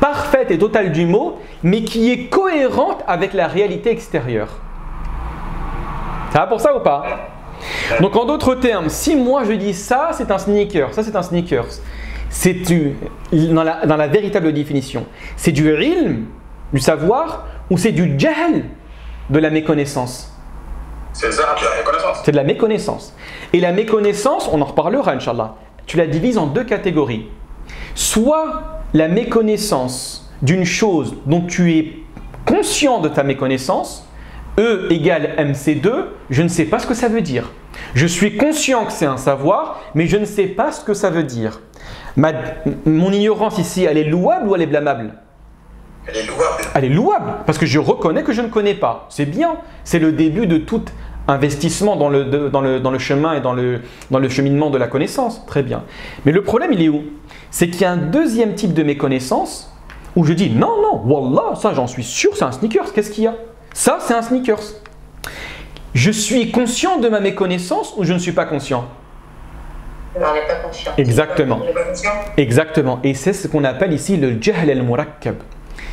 S1: parfaite et totale du mot, mais qui est cohérente avec la réalité extérieure. Ça va pour ça ou pas? Donc en d'autres termes, si moi je dis ça c'est un sneaker, ça c'est un sneakers, c'est dans la véritable définition, c'est du ilm, du savoir, ou c'est du jahl, de la méconnaissance?
S2: C'est ça, de la reconnaissance.
S1: C'est de la méconnaissance. Et la méconnaissance, on en reparlera, Inch'Allah, tu la divises en deux catégories. Soit la méconnaissance d'une chose dont tu es conscient de ta méconnaissance, E égale MC2, je ne sais pas ce que ça veut dire. Je suis conscient que c'est un savoir, mais je ne sais pas ce que ça veut dire. Mon ignorance ici, elle est louable ou elle est blâmable?
S2: Elle est louable.
S1: Elle est louable, parce que je reconnais que je ne connais pas. C'est bien, c'est le début de tout investissement dans le chemin et dans le cheminement de la connaissance. Très bien. Mais le problème, il est où? C'est qu'il y a un deuxième type de méconnaissance où je dis non, non, wallah, ça j'en suis sûr, c'est un sneakers. Qu'est-ce qu'il y a? Ça, c'est un sneakers. Je suis conscient de ma méconnaissance ou je ne suis pas conscient?
S4: On n'en est pas conscient.
S1: Exactement.
S4: On n'est pas conscient.
S1: Exactement. Et c'est ce qu'on appelle ici le jahl al-murakkab.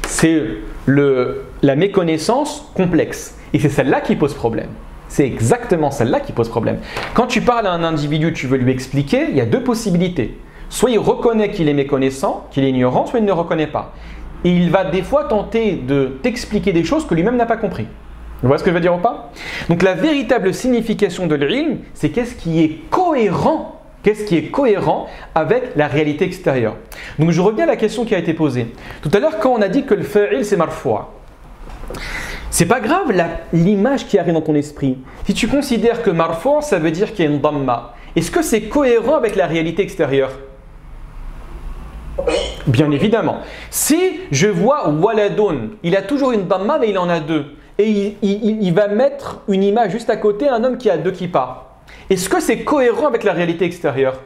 S1: C'est la méconnaissance complexe. Et c'est celle-là qui pose problème. C'est exactement celle-là qui pose problème. Quand tu parles à un individu, tu veux lui expliquer, il y a deux possibilités. Soit il reconnaît qu'il est méconnaissant, qu'il est ignorant, soit il ne reconnaît pas. Et il va des fois tenter de t'expliquer des choses que lui-même n'a pas compris. Vous voyez ce que je veux dire ou pas? Donc la véritable signification de l'ilm, c'est qu'est-ce qui est cohérent. Qu'est-ce qui est cohérent avec la réalité extérieure? Donc je reviens à la question qui a été posée. Tout à l'heure, quand on a dit que le fa'il c'est marfoua, c'est pas grave l'image qui arrive dans ton esprit. Si tu considères que marfoua, ça veut dire qu'il y a une damma, est-ce que c'est cohérent avec la réalité extérieure? Bien évidemment. Si je vois waladun, il a toujours une damma, mais il en a deux. Et il va mettre une image juste à côté, un homme qui a deux kippas. Est-ce que c'est cohérent avec la réalité extérieure?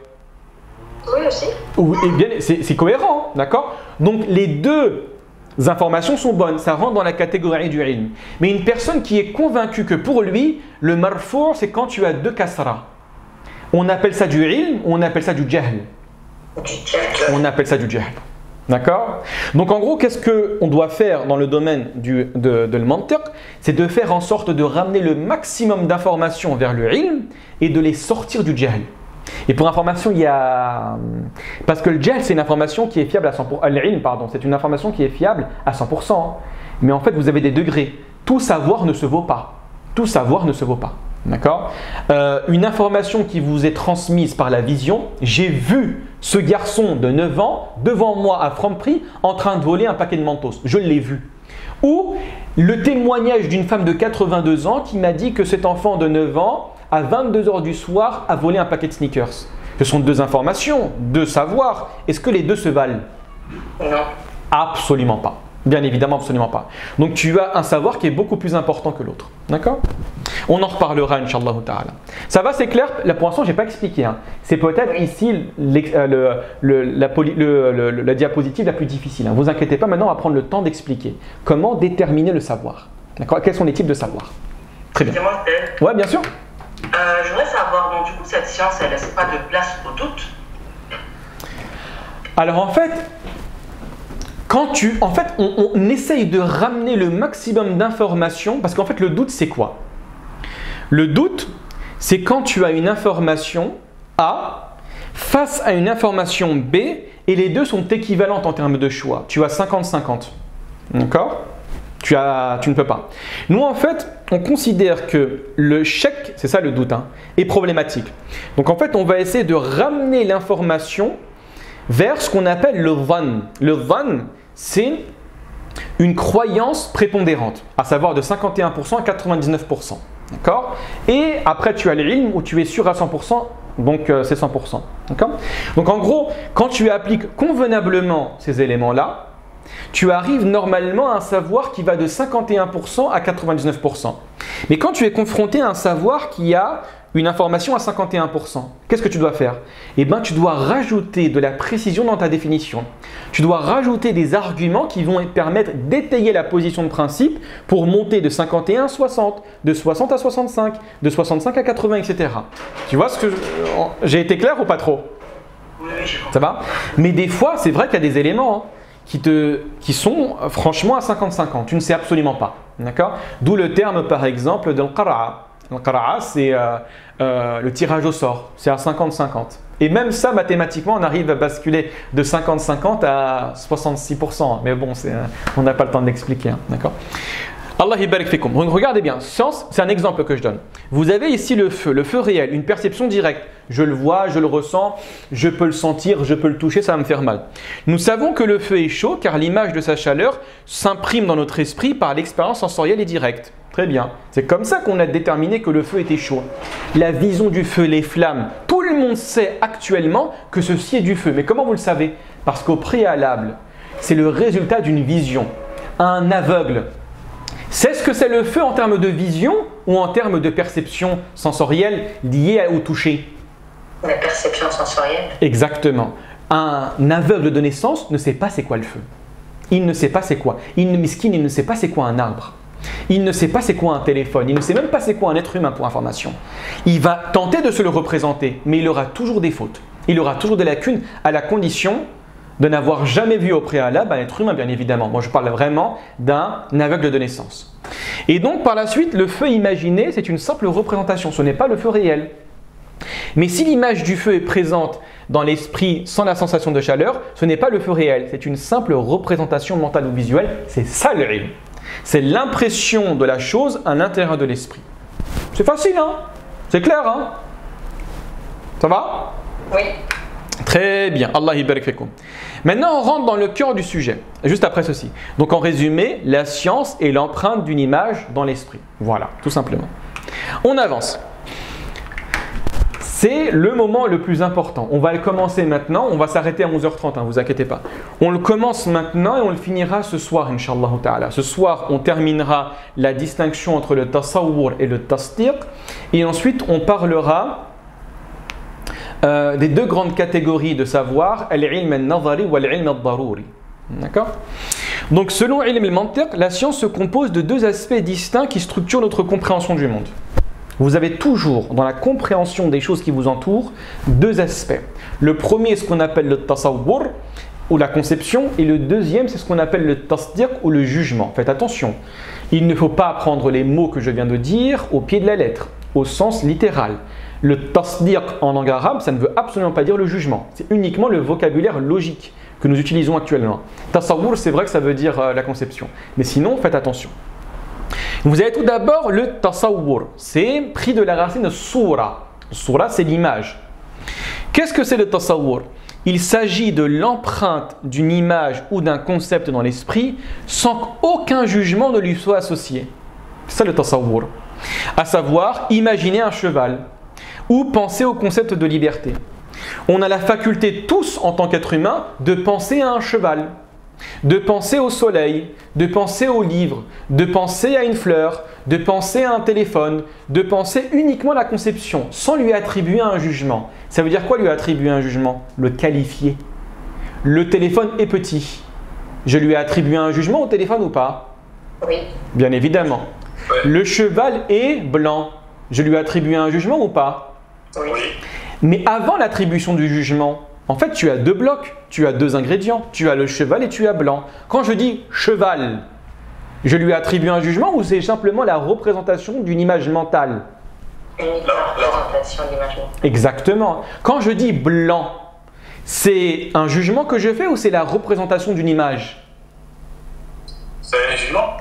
S4: Oui, aussi.
S1: Eh bien, c'est cohérent, d'accord? Donc les deux informations sont bonnes, ça rentre dans la catégorie du ilm. Mais une personne qui est convaincue que pour lui, le marfou' c'est quand tu as deux kasra. On appelle ça du ilm ou on appelle ça du jahl? On appelle ça du jahl. D'accord? Donc en gros, qu'est-ce qu'on doit faire dans le domaine de le mantiq? C'est de faire en sorte de ramener le maximum d'informations vers le ilm et de les sortir du jahl. Et pour information, il y a... Parce que le jahl, c'est une information qui est fiable à 100%. L'ilm, pardon, c'est une information qui est fiable à 100%. Mais en fait, vous avez des degrés. Tout savoir ne se vaut pas. Tout savoir ne se vaut pas. D'accord? Une information qui vous est transmise par la vision, j'ai vu ce garçon de 9 ans devant moi à Franprix en train de voler un paquet de Mentos. Je l'ai vu. Ou le témoignage d'une femme de 82 ans qui m'a dit que cet enfant de 9 ans, à 22 h du soir, a volé un paquet de sneakers. Ce sont deux informations, deux savoirs. Est-ce que les deux se valent?
S4: Non.
S1: Absolument pas. Bien évidemment, absolument pas. Donc tu as un savoir qui est beaucoup plus important que l'autre. D'accord? On en reparlera, Inch'Allah ta'ala. Ça va, c'est clair? Là, pour l'instant, je n'ai pas expliqué. Hein. C'est peut-être ici la diapositive la plus difficile. Ne vous inquiétez pas, maintenant, on va prendre le temps d'expliquer comment déterminer le savoir. D'accord? Quels sont les types de savoir? Très bien.
S5: Excusez-moi,
S1: Ouais, bien sûr.
S5: je voudrais savoir, donc du coup, cette science, elle ne laisse pas de place au doute?
S1: Alors en fait, on essaye de ramener le maximum d'informations, parce qu'en fait le doute c'est quoi? Le doute, c'est quand tu as une information A face à une information B et les deux sont équivalentes en termes de choix. Tu as 50-50. D'accord? Tu ne peux pas. Nous en fait, on considère que le chèque, c'est ça le doute, hein, est problématique. Donc en fait, on va essayer de ramener l'information vers ce qu'on appelle le dhann. Le dhann, c'est une croyance prépondérante, à savoir de 51% à 99%. D'accord? Et après, tu as l'ilm où tu es sûr à 100%, donc c'est 100%. D'accord? Donc en gros, quand tu appliques convenablement ces éléments-là, tu arrives normalement à un savoir qui va de 51% à 99%. Mais quand tu es confronté à un savoir qui a une information à 51%, qu'est-ce que tu dois faire? Eh bien, tu dois rajouter de la précision dans ta définition. Tu dois rajouter des arguments qui vont permettre d'étayer la position de principe pour monter de 51 à 60, de 60 à 65, de 65 à 80, etc. Tu vois ce que j'ai été clair ou pas trop?
S5: Oui, j'ai compris.
S1: Ça va? Mais des fois, c'est vrai qu'il y a des éléments qui sont franchement à 50-50. Tu ne sais absolument pas. D'accord? D'où le terme, par exemple, de l'qara'a. Le qara'a, c'est le tirage au sort. C'est à 50-50. Et même ça, mathématiquement, on arrive à basculer de 50-50 à 66%. Mais bon, on n'a pas le temps de l'expliquer. Hein, d'accord ? Allah barik fikum. Donc regardez bien, science, c'est un exemple que je donne. Vous avez ici le feu réel, une perception directe. Je le vois, je le ressens, je peux le sentir, je peux le toucher, ça va me faire mal. Nous savons que le feu est chaud car l'image de sa chaleur s'imprime dans notre esprit par l'expérience sensorielle et directe. Très bien. C'est comme ça qu'on a déterminé que le feu était chaud. La vision du feu, les flammes, tout le monde sait actuellement que ceci est du feu. Mais comment vous le savez ? Parce qu'au préalable, c'est le résultat d'une vision. Un aveugle c'est ce que c'est le feu en termes de vision ou en termes de perception sensorielle liée au toucher ?
S4: La perception sensorielle.
S1: Exactement. Un aveugle de naissance ne sait pas c'est quoi le feu. Il ne sait pas c'est quoi. Il ne sait pas c'est quoi un arbre. Il ne sait pas c'est quoi un téléphone. Il ne sait même pas c'est quoi un être humain pour information. Il va tenter de se le représenter, mais il aura toujours des fautes. Il aura toujours des lacunes à la condition de n'avoir jamais vu au préalable un être humain, bien évidemment. Moi, je parle vraiment d'un aveugle de naissance. Et donc, par la suite, le feu imaginé, c'est une simple représentation. Ce n'est pas le feu réel. Mais si l'image du feu est présente dans l'esprit sans la sensation de chaleur, ce n'est pas le feu réel. C'est une simple représentation mentale ou visuelle. C'est ça le ilm. C'est l'impression de la chose à l'intérieur de l'esprit. C'est facile, hein ? C'est clair, hein ? Ça va ?
S4: Oui.
S1: Très bien, Allah barik fikum. Maintenant, on rentre dans le cœur du sujet, juste après ceci. Donc, en résumé, la science est l'empreinte d'une image dans l'esprit. Voilà, tout simplement. On avance. C'est le moment le plus important. On va le commencer maintenant. On va s'arrêter à 11h30, ne vous inquiétez pas. On le commence maintenant et on le finira ce soir, Inch'Allah ta'ala. Ce soir, on terminera la distinction entre le tasawwur et le tasdiq. Et ensuite, on parlera des deux grandes catégories de savoir, al-ilm al-nazari ou al-ilm al-daruri. D'accord ? Donc, selon ilm al-mantiq, la science se compose de deux aspects distincts qui structurent notre compréhension du monde. Vous avez toujours, dans la compréhension des choses qui vous entourent, deux aspects. Le premier est ce qu'on appelle le tasawwur, ou la conception, et le deuxième, c'est ce qu'on appelle le tasdiq, ou le jugement. Faites attention, il ne faut pas prendre les mots que je viens de dire au pied de la lettre, au sens littéral. Le tasdiq en langue arabe, ça ne veut absolument pas dire le jugement. C'est uniquement le vocabulaire logique que nous utilisons actuellement. Tasawwur, c'est vrai que ça veut dire la conception. Mais sinon, faites attention. Vous avez tout d'abord le tasawwur. C'est pris de la racine soura. Soura, c'est l'image. Qu'est-ce que c'est le tasawwur ? Il s'agit de l'empreinte d'une image ou d'un concept dans l'esprit sans qu'aucun jugement ne lui soit associé. C'est ça le tasawwur. À savoir, imaginer un cheval ou penser au concept de liberté. On a la faculté tous en tant qu'être humain de penser à un cheval, de penser au soleil, de penser au livre, de penser à une fleur, de penser à un téléphone, de penser uniquement à la conception sans lui attribuer un jugement. Ça veut dire quoi lui attribuer un jugement ? Le qualifier. Le téléphone est petit. Je lui ai attribué un jugement au téléphone ou pas ?
S4: Oui.
S1: Bien évidemment. Le cheval est blanc. Je lui ai attribué un jugement ou pas ?
S4: Oui.
S1: Mais avant l'attribution du jugement, en fait, tu as deux blocs, tu as deux ingrédients. Tu as le cheval et tu as blanc. Quand je dis cheval, je lui attribue un jugement ou c'est simplement la représentation d'une image mentale ?
S4: Uniquement la représentation d'image mentale.
S1: Exactement. Quand je dis blanc, c'est un jugement que je fais ou c'est la représentation d'une image ?
S2: C'est un jugement ?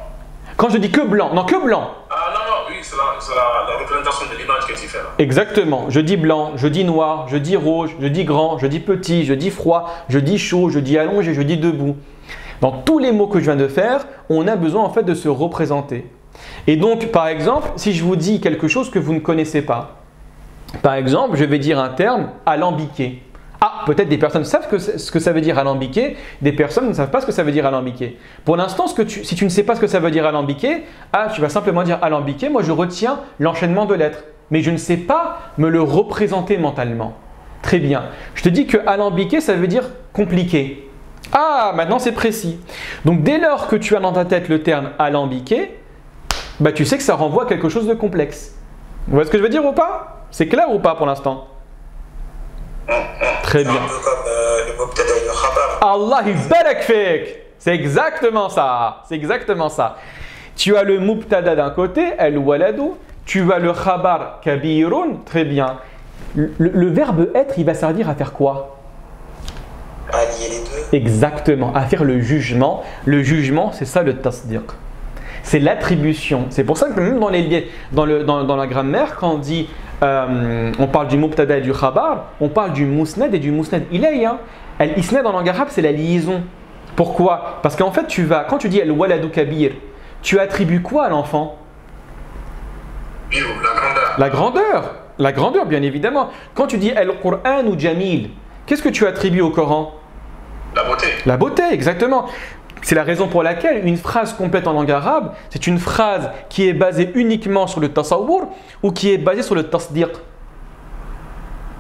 S1: Quand je dis que blanc, non, que blanc.
S2: Ah non, non, oui, c'est la représentation de l'image que tu fais là.
S1: Exactement. Je dis blanc, je dis noir, je dis rouge, je dis grand, je dis petit, je dis froid, je dis chaud, je dis allongé, je dis debout. Dans tous les mots que je viens de faire, on a besoin en fait de se représenter. Et donc, par exemple, si je vous dis quelque chose que vous ne connaissez pas, par exemple, je vais dire un terme alambiqué. Ah, peut-être des personnes savent ce que ça veut dire alambiqué, des personnes ne savent pas ce que ça veut dire alambiqué. Pour l'instant, si tu ne sais pas ce que ça veut dire alambiqué, tu vas simplement dire alambiqué, moi je retiens l'enchaînement de lettres, mais je ne sais pas me le représenter mentalement. Très bien. Je te dis que alambiqué, ça veut dire compliqué. Ah, maintenant c'est précis. Donc dès lors que tu as dans ta tête le terme alambiqué, tu sais que ça renvoie à quelque chose de complexe. Vous voyez ce que je veux dire ou pas ? C'est clair ou pas pour l'instant ? Très bien.
S2: C'est un peu comme le mubtada et le khabar.
S1: Allah barak fik. C'est exactement ça. C'est exactement ça. Tu as le mubtada d'un côté, el waladu. Tu as le khabar kabirun. Très bien. Le verbe être, il va servir à faire quoi?
S6: À lier les deux.
S1: Exactement, à faire le jugement. Le jugement, c'est ça le tasdiq. C'est l'attribution. C'est pour ça que même dans la grammaire, quand on dit, on parle du mubtada et du khabar, on parle du musnad et du musnad ilay. Al-isnad en langue arabe, c'est la liaison. Pourquoi? Parce qu'en fait, quand tu dis al-waladu kabir, tu attribues quoi à l'enfant?
S2: La grandeur.
S1: La grandeur. La grandeur, bien évidemment. Quand tu dis al-Qur'an ou jamil, qu'est-ce que tu attribues au Coran?
S2: La beauté.
S1: La beauté, exactement. C'est la raison pour laquelle une phrase complète en langue arabe, c'est une phrase qui est basée uniquement sur le tasawwur ou qui est basée sur le tasdiq.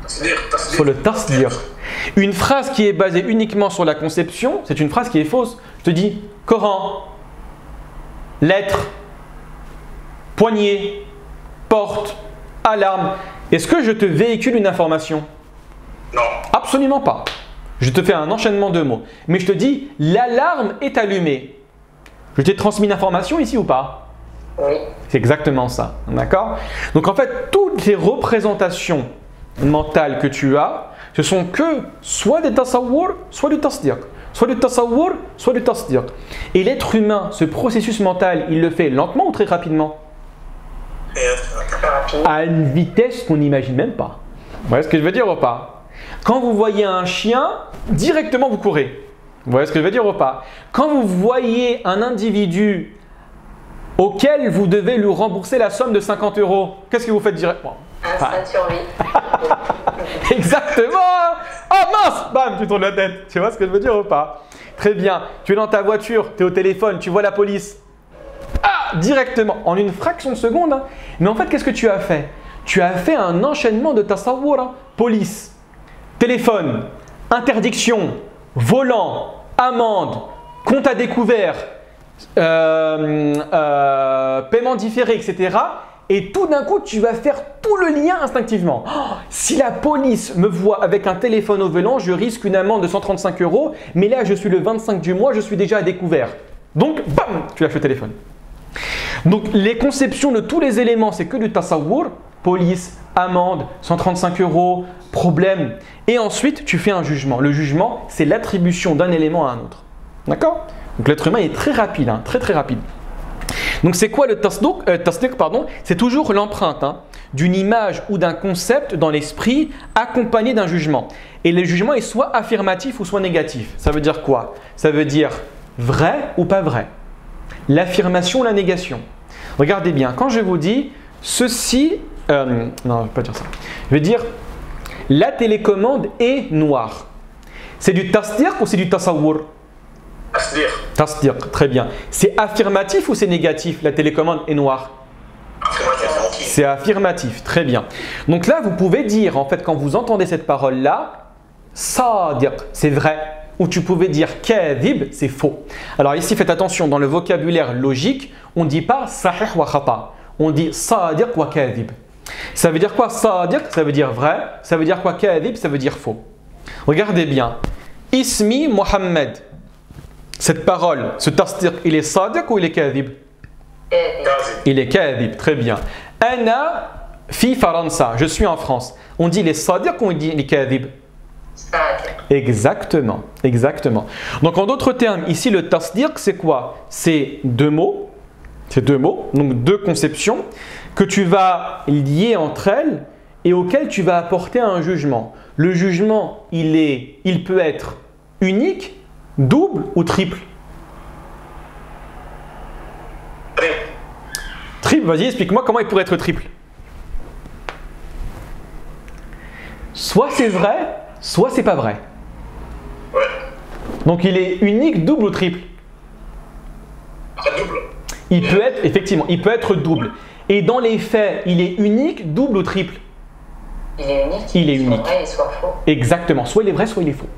S1: Sur le tasdiq. Une phrase qui est basée uniquement sur la conception, c'est une phrase qui est fausse. Je te dis Coran, lettre, poignée, porte, alarme. Est-ce que je te véhicule une information?
S2: Non.
S1: Absolument pas. Je te fais un enchaînement de mots. Mais je te dis, l'alarme est allumée. Je t'ai transmis une information ici ou pas?
S4: Oui.
S1: C'est exactement ça. D'accord? Donc en fait, toutes les représentations mentales que tu as, ce sont que soit des tasawwur, soit du tasdiq. Soit du tasawwur, soit du tasdiq. Et l'être humain, ce processus mental, il le fait lentement ou très rapidement? À une vitesse qu'on n'imagine même pas. Vous voyez ce que je veux dire ou pas? Quand vous voyez un chien, directement vous courez. Vous voyez ce que je veux dire ou pas? Quand vous voyez un individu auquel vous devez lui rembourser la somme de 50 €, qu'est-ce que vous faites directement?
S4: Instinct survie.
S1: Exactement! Oh mince! Bam, tu tournes la tête. Tu vois ce que je veux dire ou pas? Très bien. Tu es dans ta voiture, tu es au téléphone, tu vois la police. Ah! Directement, en une fraction de seconde. Hein. Mais en fait, qu'est-ce que tu as fait? Tu as fait un enchaînement de tasawwur. Hein. Police, téléphone, interdiction, volant, amende, compte à découvert, paiement différé, etc. Et tout d'un coup, tu vas faire tout le lien instinctivement. Oh, si la police me voit avec un téléphone au volant, je risque une amende de 135 €. Mais là, je suis le 25 du mois, je suis déjà à découvert. Donc, bam, tu lâches le téléphone. Donc, les conceptions de tous les éléments, c'est que du tasawwur, police, amende, 135 €, problème. Et ensuite, tu fais un jugement. Le jugement, c'est l'attribution d'un élément à un autre. D'accord? Donc, l'être humain est très rapide, hein, très très rapide. Donc, c'est quoi le tasdiq? C'est toujours l'empreinte d'une image ou d'un concept dans l'esprit accompagné d'un jugement. Et le jugement est soit affirmatif ou soit négatif. Ça veut dire quoi? Ça veut dire vrai ou pas vrai. L'affirmation ou la négation. Regardez bien, quand je vous dis ceci, non, je ne vais pas dire ça. Je vais dire la télécommande est noire. C'est du tasdiq ou c'est du tasawwur?
S2: Tasdiq.
S1: Tasdiq, très bien. C'est affirmatif ou c'est négatif? La télécommande est noire.
S2: Affirmatif.
S1: C'est affirmatif, très bien. Donc là, vous pouvez dire, en fait, quand vous entendez cette parole-là, sadiq, c'est vrai. Ou tu pouvais dire kadhib, c'est faux. Alors ici, faites attention, dans le vocabulaire logique, on ne dit pas sahih wa khata. On dit sadiq wa kadhib. Ça veut dire quoi sadiq? Ça veut dire vrai. Ça veut dire quoi kadhib? Ça veut dire faux. Regardez bien. Ismi Mohammed. Cette parole, ce tasdiq, il est sadiq ou il est kadhib? Il est kadhib, très bien. Ana fi Faransa. Je suis en France. On dit les sadiq ou on dit les kadhib? Exactement, exactement. Donc en d'autres termes, ici le tasdiq, c'est quoi? C'est deux mots. C'est deux mots, donc deux conceptions que tu vas lier entre elles et auxquelles tu vas apporter un jugement. Le jugement, il peut être unique, double ou triple? Triple, vas-y, explique-moi comment il pourrait être triple. Soit c'est vrai, soit c'est pas vrai.
S2: Ouais.
S1: Donc il est unique, double ou triple?
S2: Double.
S1: Il peut être, effectivement, il peut être double. Et dans les faits, il est unique, double ou triple?
S4: Il est unique.
S1: Il est unique.
S4: Soit vrai et soit faux.
S1: Exactement. Soit il est vrai, soit il est faux.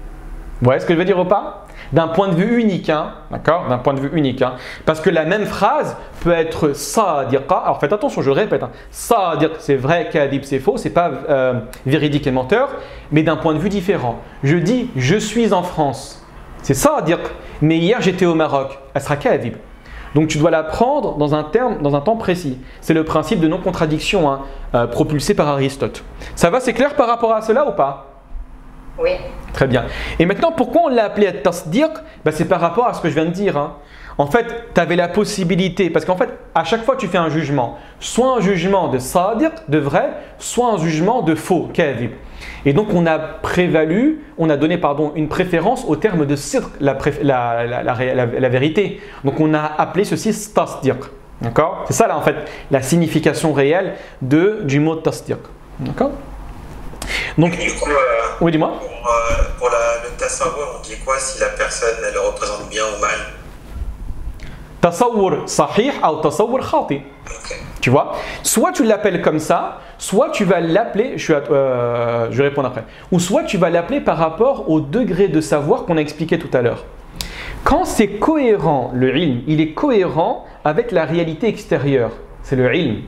S1: Vous voyez ce que je veux dire ou pas? D'un point de vue unique, hein, d'accord? D'un point de vue unique, hein. Parce que la même phrase peut être sadiqa. Alors faites attention, je le répète. Hein. Sadiq, c'est vrai, kadhib, c'est faux, c'est pas véridique et menteur, mais d'un point de vue différent. Je dis, je suis en France. C'est sadiq, mais hier j'étais au Maroc. Elle sera kadhib. Donc tu dois la prendre dans un temps précis. C'est le principe de non-contradiction propulsé par Aristote. Ça va, c'est clair par rapport à cela ou pas?
S4: Oui.
S1: Très bien. Et maintenant, pourquoi on l'a appelé at-tasdiq? C'est par rapport à ce que je viens de dire. En fait, tu avais la possibilité, parce qu'en fait, à chaque fois tu fais un jugement, soit un jugement de sadiq, de vrai, soit un jugement de faux, kadhib. Et donc on a donné une préférence au terme de sidq, la vérité. Donc on a appelé ceci tasdiq. D'accord? C'est ça là en fait la signification réelle du mot tasdiq. D'accord? Donc,
S6: du coup,
S1: oui, dis-moi.
S6: Pour le tasawwur, on dit quoi si la personne elle représente bien ou mal?
S1: Tasawwur sahih ou tasawwur khati.
S6: Okay.
S1: Tu vois? Soit tu l'appelles comme ça, soit tu vas l'appeler, je vais répondre après, ou soit tu vas l'appeler par rapport au degré de savoir qu'on a expliqué tout à l'heure. Quand c'est cohérent, le ilm, il est cohérent avec la réalité extérieure. C'est le ilm.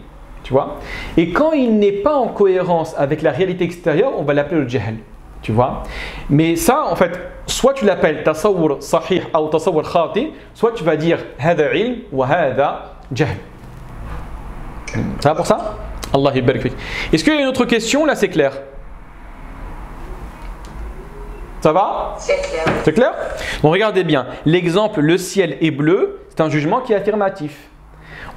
S1: Tu vois? Et quand il n'est pas en cohérence avec la réalité extérieure, on va l'appeler le jahl. Tu vois? Mais ça, en fait, soit tu l'appelles tasawwur sahih ou tasawwur khati, soit tu vas dire hada ilm wa hada jahl. Ça va pour ça? Allah yabarak fik. Est-ce qu'il y a une autre question? Là, c'est clair. Ça va?
S4: C'est clair.
S1: C'est clair? Bon, regardez bien. L'exemple, le ciel est bleu, c'est un jugement qui est affirmatif.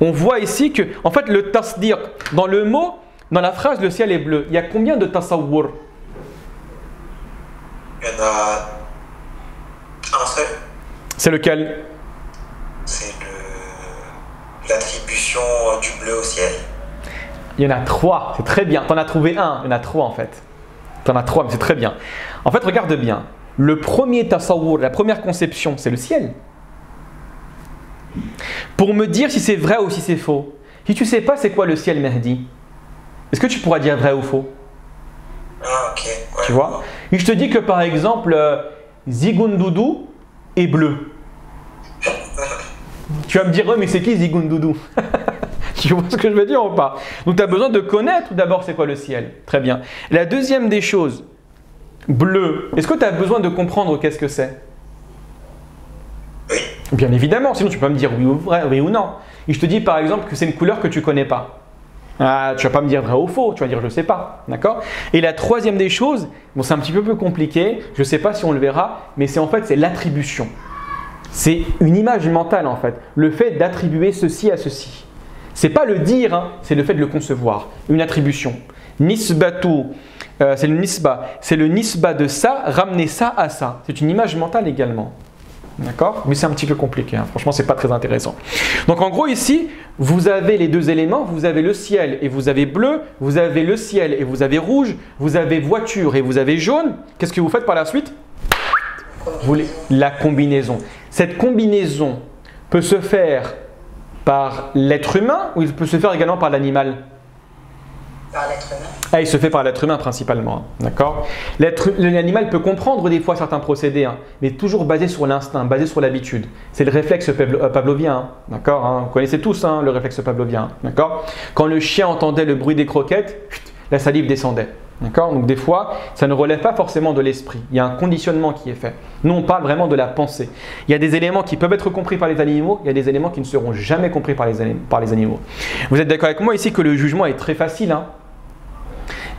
S1: On voit ici que, en fait, le tasdiq, dans le mot, dans la phrase le ciel est bleu, il y a combien de tasawwur?
S6: Il y en a un seul.
S1: C'est lequel?
S6: C'est l'attribution du bleu au ciel.
S1: Il y en a 3, c'est très bien. Tu en as trouvé un, il y en a 3 en fait. Tu en as 3, mais c'est très bien. En fait, regarde bien. Le premier tasawwur, la première conception, c'est le ciel. Pour me dire si c'est vrai ou si c'est faux, si tu ne sais pas c'est quoi le ciel, Mehdi, est-ce que tu pourras dire vrai ou faux?
S6: Ah, ok. Ouais.
S1: Tu vois? Et je te dis que par exemple, Zigundoudou est bleu. Tu vas me dire, mais c'est qui Zigundoudou? Tu vois ce que je veux dire ou pas? Donc tu as besoin de connaître d'abord c'est quoi le ciel. Très bien. La deuxième des choses, bleu, est-ce que tu as besoin de comprendre qu'est-ce que c'est?
S6: Oui.
S1: Bien évidemment, sinon tu peux pas me dire oui ou non. Et je te dis par exemple que c'est une couleur que tu ne connais pas. Ah, tu vas pas me dire vrai ou faux, tu vas dire je ne sais pas. D'accord? Et la troisième des choses, bon, c'est un petit peu plus compliqué, je ne sais pas si on le verra, mais c'est l'attribution. C'est une image mentale en fait, le fait d'attribuer ceci à ceci. C'est pas le dire, c'est le fait de le concevoir, une attribution. Nisbatu, c'est le nisba de ça, ramener ça à ça. C'est une image mentale également. D'accord? Mais c'est un petit peu compliqué, franchement c'est pas très intéressant. Donc en gros ici, vous avez les deux éléments, vous avez le ciel et vous avez bleu, vous avez le ciel et vous avez rouge, vous avez voiture et vous avez jaune. Qu'est-ce que vous faites par la suite? La combinaison. Cette combinaison peut se faire par l'être humain ou il peut se faire également par l'animal?
S4: Par l'être humain.
S1: Ah, il se fait par l'être humain principalement, d'accord? L'animal peut comprendre des fois certains procédés, mais toujours basé sur l'instinct, basé sur l'habitude. C'est le réflexe pavlovien, d'accord? Vous connaissez tous le réflexe pavlovien, d'accord? Quand le chien entendait le bruit des croquettes, la salive descendait. D'accord? Donc des fois, ça ne relève pas forcément de l'esprit. Il y a un conditionnement qui est fait. Nous, on parle vraiment de la pensée. Il y a des éléments qui peuvent être compris par les animaux, il y a des éléments qui ne seront jamais compris par les animaux. Vous êtes d'accord avec moi ici que le jugement est très facile,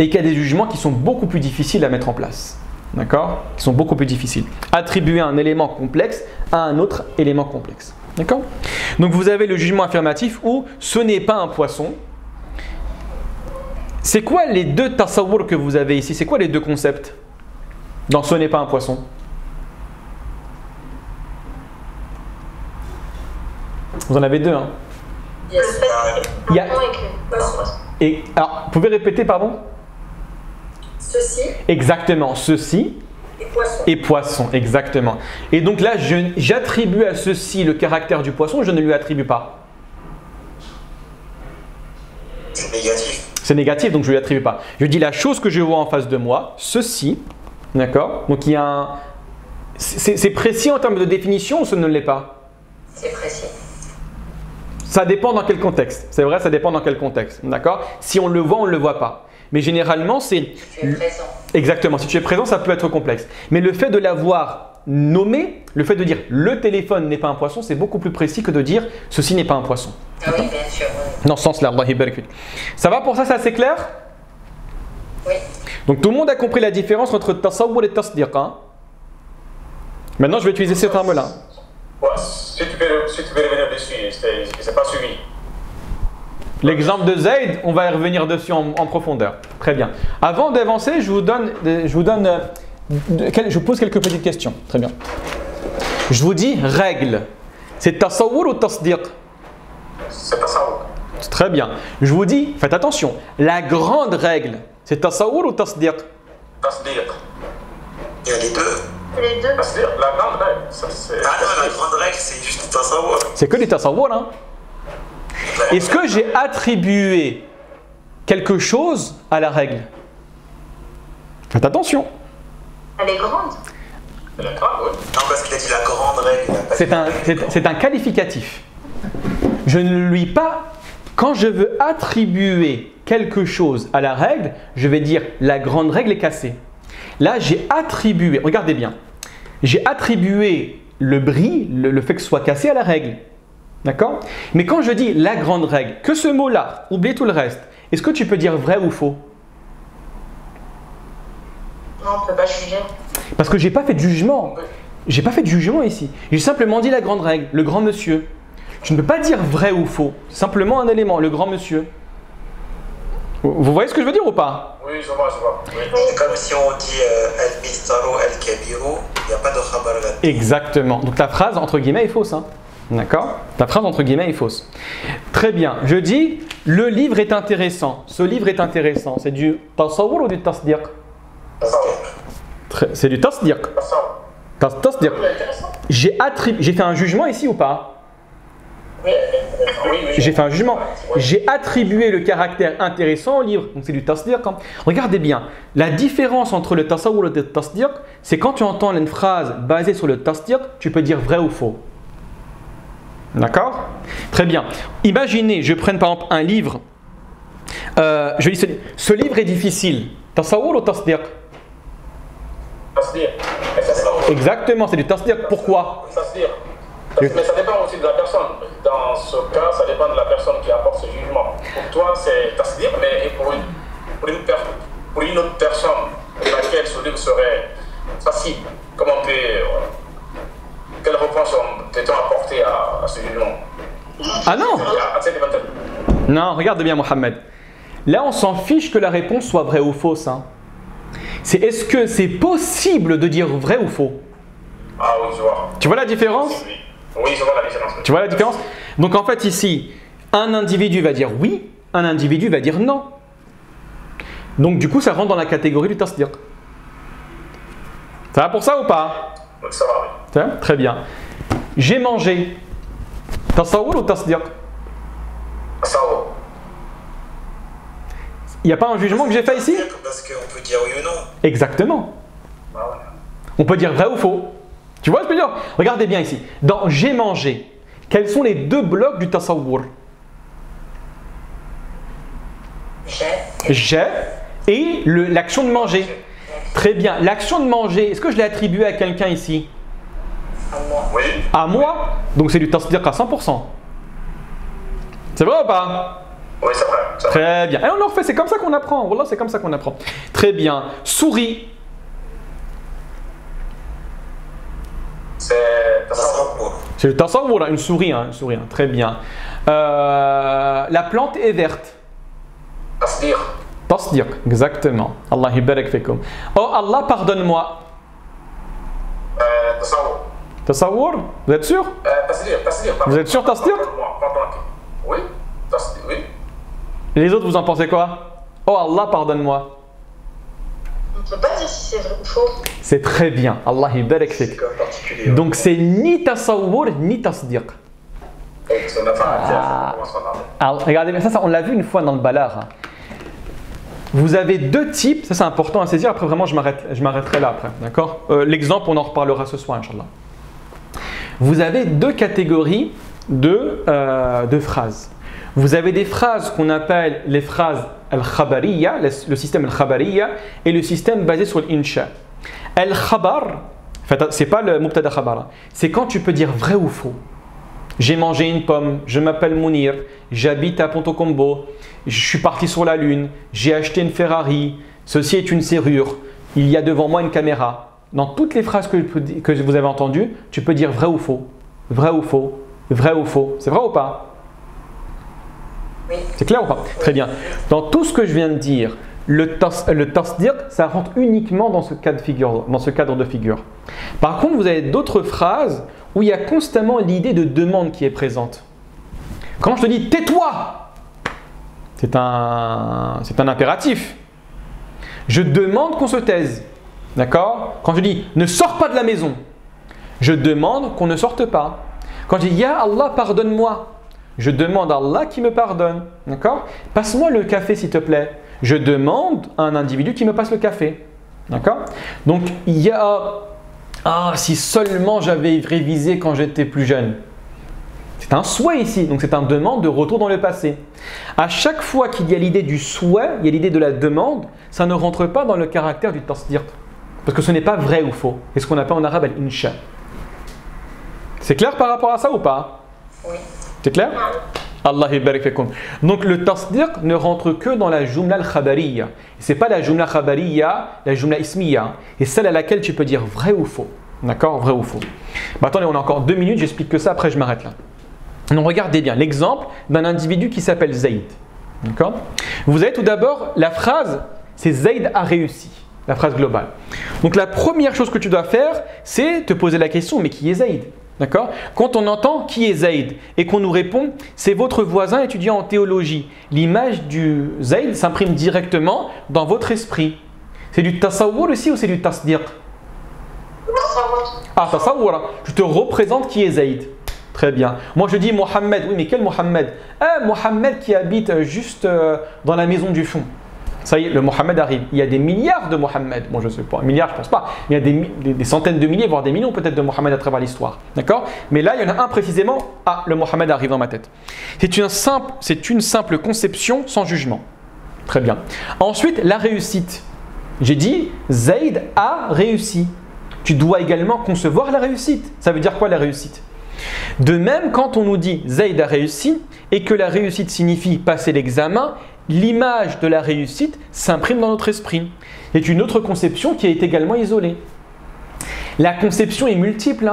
S1: et qu'il y a des jugements qui sont beaucoup plus difficiles à mettre en place. D'accord? Qui sont beaucoup plus difficiles. Attribuer un élément complexe à un autre élément complexe. D'accord? Donc vous avez le jugement affirmatif où ce n'est pas un poisson. C'est quoi les deux tasawwur que vous avez ici? C'est quoi les deux concepts dans ce n'est pas un poisson? Vous en avez deux, Il y a... Et, alors, vous pouvez répéter, pardon?
S3: Ceci.
S1: Exactement, ceci et poisson, exactement. Et donc là, j'attribue à ceci le caractère du poisson, je ne lui attribue pas.
S6: C'est négatif.
S1: C'est négatif, donc je ne lui attribue pas. Je dis la chose que je vois en face de moi, ceci, d'accord? Donc il y a un... C'est précis en termes de définition ou ce ne l'est pas?
S4: C'est précis.
S1: Ça dépend dans quel contexte. C'est vrai, ça dépend dans quel contexte, d'accord? Si on le voit, on ne le voit pas. Mais généralement, c'est…
S4: Tu es présent.
S1: Exactement. Si tu es présent, ça peut être complexe. Mais le fait de l'avoir nommer, le fait de dire le téléphone n'est pas un poisson, c'est beaucoup plus précis que de dire ceci n'est pas un poisson.
S4: Ah oui, bien sûr. Oui.
S1: Dans ce sens-là, Allah barik fik. Ça va pour ça, c'est assez clair?
S4: Oui.
S1: Donc tout le monde a compris la différence entre tasawwur et tasdiq. Hein? Maintenant, je vais utiliser ce terme-là.
S2: Ouais, si tu peux revenir dessus, je n'ai pas suivi.
S1: L'exemple de Zayd, on va y revenir dessus en profondeur. Très bien. Avant d'avancer, je pose quelques petites questions. Très bien. Je vous dis règle. C'est tasawwur ou tasdiq?
S2: C'est tasawwur.
S1: Très bien. Je vous dis, faites attention. La grande règle, c'est tasawwur ou tasdiq?
S2: Tasdiq.
S6: Il y a les deux.
S3: Les deux.
S2: Tasdiq, la grande règle. Ça, c'est
S6: Ah non, la grande règle, c'est juste tasawwur.
S1: C'est que des tasawwur. Hein? Est-ce que j'ai attribué quelque chose à la règle? Faites attention.
S3: Elle est grande.
S2: Elle est grande, oui.
S6: Non, parce qu'il a dit la grande règle. Il a pas dit-
S1: C'est un qualificatif. Je ne lui pas. Quand je veux attribuer quelque chose à la règle, je vais dire la grande règle est cassée. Là, j'ai attribué, regardez bien, j'ai attribué le bris, le fait que ce soit cassé à la règle. D'accord? Mais quand je dis la grande règle, que ce mot-là, oubliez tout le reste, est-ce que tu peux dire vrai ou faux?
S3: Non, on ne peut pas juger.
S1: Parce que je n'ai pas fait de jugement. J'ai pas fait de jugement ici. J'ai simplement dit la grande règle, le grand monsieur. Je ne peux pas dire vrai ou faux. C'est simplement un élément, le grand monsieur. Vous voyez ce que je veux dire ou pas?
S2: Oui, je vois. Oui.
S6: C'est comme si on dit al-mistaru al-kabiru, il n'y a pas de khabar là.
S1: Exactement. Donc la phrase entre guillemets est fausse. Hein. D'accord? La phrase entre guillemets est fausse. Très bien. Je dis le livre est intéressant. Ce livre est intéressant. C'est du tasawwur ou du tasdiq?
S2: Tasawwur.
S1: C'est du tasdiq.
S2: Tasawwur.
S1: Tasdiq.
S2: Oui, intéressant.
S1: J'ai fait un jugement ici ou pas?
S2: Oui.
S1: J'ai fait un jugement. J'ai attribué le caractère intéressant au livre. Donc c'est du tasdiq. Hein. Regardez bien. La différence entre le tasawwur et le tasdiq, c'est quand tu entends une phrase basée sur le tasdiq, tu peux dire vrai ou faux. D'accord? Très bien. Imaginez, je prenne par exemple un livre. Je dis ce livre est difficile. Tasawwur ou tasdiq?
S2: Tasdiq.
S1: Exactement, c'est du tasdiq. Pourquoi?
S2: Tasdiq. Mais ça dépend aussi de la personne. Dans ce cas, ça dépend de la personne qui apporte ce jugement. Pour toi, c'est tasdiq, mais pour une autre personne pour laquelle ce livre serait facile, comment on peut. Quelle réponse peut-on apporter à ce jugement?
S1: Ah non! Non, regarde bien, Mohamed. Là, on s'en fiche que la réponse soit vraie ou fausse. Hein. C'est est-ce que c'est possible de dire vrai ou faux?
S2: Ah oui, je vois.
S1: Tu vois la différence?
S2: Oui, je vois la différence.
S1: Tu vois la différence? Donc en fait ici, un individu va dire oui, un individu va dire non. Donc du coup, ça rentre dans la catégorie du tasdiq. Ça va pour ça ou pas?
S2: Oui, ça va, oui.
S1: Ça va? Très bien. J'ai mangé. Tasawwur ou tasdiq?
S2: Tasawwur.
S1: Il n'y a pas un jugement que j'ai fait ici?
S6: Parce qu'on peut dire oui ou non.
S1: Exactement.
S2: Ah ouais.
S1: On peut dire vrai ou faux. Tu vois ce que je veux dire? Regardez bien ici. Dans j'ai mangé, quels sont les deux blocs du tasawwur? J'ai et l'action de manger. Très bien. L'action de manger, est-ce que je l'ai attribuée à quelqu'un ici?
S4: À moi.
S2: Oui.
S1: À moi? Donc c'est du tasdiq à 100%. C'est vrai ou pas?
S2: Oui, c'est vrai.
S1: Très bien. Et on le refait, c'est comme ça qu'on apprend. Wallah, c'est comme ça qu'on apprend. Très bien. Souris.
S2: C'est tasawwur.
S1: C'est le tasawwur, une souris. Hein, une souris hein. Très bien. La plante est verte.
S2: Tasdiq.
S1: Tasdiq, exactement. Allah yabarak fikum. Oh Allah, pardonne-moi.
S2: Tasawwur.
S1: Tasawwur? Vous êtes sûr?
S2: Tasdiq.
S1: Vous êtes sûr, tasdiq?
S2: Oui. Tasdiq, oui.
S1: Et les autres, vous en pensez quoi? Oh Allah, pardonne-moi.
S3: On ne peut pas dire si c'est vrai ou faux.
S1: C'est très bien. Allah yabarak fik.
S6: C'est comme particulier.
S1: Donc c'est ni tasawwur ni tasdiq.
S2: C'est notre affaire.
S1: Alors, regardez bien, ça on l'a vu une fois dans le balagh. Hein. Vous avez deux types, ça c'est important à saisir, après vraiment je m'arrêterai là après, d'accord? L'exemple on en reparlera ce soir, Inch'Allah. Vous avez deux catégories de phrases. Vous avez des phrases qu'on appelle les phrases al-khabariya, le système al-khabariya, et le système basé sur l'insha. Al-khabar, C'est pas le mubtada khabar. C'est quand tu peux dire vrai ou faux. J'ai mangé une pomme, je m'appelle Mounir, j'habite à Ponto Combo, je suis parti sur la lune, j'ai acheté une Ferrari, ceci est une serrure, il y a devant moi une caméra. Dans toutes les phrases que vous avez entendues, tu peux dire vrai ou faux. Vrai ou faux. Vrai ou faux. C'est vrai ou pas?
S4: Oui.
S1: C'est clair ou pas? Très bien. Dans tout ce que je viens de dire, le tasdiq, ça rentre uniquement dans ce cadre de figure. Par contre, vous avez d'autres phrases où il y a constamment l'idée de demande qui est présente. Quand je te dis « tais-toi », c'est un impératif. Je demande qu'on se taise. D'accord? Quand je dis « ne sors pas de la maison », je demande qu'on ne sorte pas. Quand je dis « Ya Allah, pardonne-moi », je demande à Allah qui me pardonne. D'accord? Passe-moi le café s'il te plaît. Je demande à un individu qui me passe le café. D'accord? Donc, il y a « Ah, si seulement j'avais révisé quand j'étais plus jeune ». C'est un souhait ici, donc c'est une demande de retour dans le passé. À chaque fois qu'il y a l'idée du souhait, il y a l'idée de la demande, ça ne rentre pas dans le caractère du tasdiq. Parce que ce n'est pas vrai ou faux. C'est ce qu'on appelle en arabe al-insha. C'est clair par rapport à ça ou pas?
S4: Oui.
S1: C'est clair? Allah yabarik fikum. Donc le tasdiq ne rentre que dans la jumla al-khabariya. Ce n'est pas la jumla khabariya, la jumla ismiya. Et celle à laquelle tu peux dire vrai ou faux. D'accord? Vrai ou faux. Attendez, on a encore 2 minutes, j'explique que ça, après je m'arrête là. Donc regardez bien l'exemple d'un individu qui s'appelle Zayd. D'accord? Vous avez tout d'abord la phrase, c'est Zayd a réussi. La phrase globale. Donc la première chose que tu dois faire, c'est te poser la question, mais qui est Zayd? D'accord? Quand on entend qui est Zayd et qu'on nous répond, c'est votre voisin étudiant en théologie. L'image du Zayd s'imprime directement dans votre esprit. C'est du tasawwur aussi ou c'est du tasdiq? Ah, tasawwur. Tu te représentes qui est Zayd. Très bien. Moi je dis Mohammed. Oui, mais quel Mohammed? Mohammed qui habite juste dans la maison du fond. Ça y est, le Mohammed arrive. Il y a des milliards de Mohammed. Bon, je ne sais pas, milliards, je ne pense pas. Il y a des centaines de milliers, voire des millions peut-être de Mohammed à travers l'histoire. D'accord? Mais là, il y en a un précisément. Ah, le Mohammed arrive dans ma tête. C'est une simple conception sans jugement. Très bien. Ensuite, la réussite. J'ai dit, Zayd a réussi. Tu dois également concevoir la réussite. Ça veut dire quoi la réussite? De même, quand on nous dit Zayd a réussi et que la réussite signifie passer l'examen, l'image de la réussite s'imprime dans notre esprit. C'est une autre conception qui est également isolée. La conception est multiple.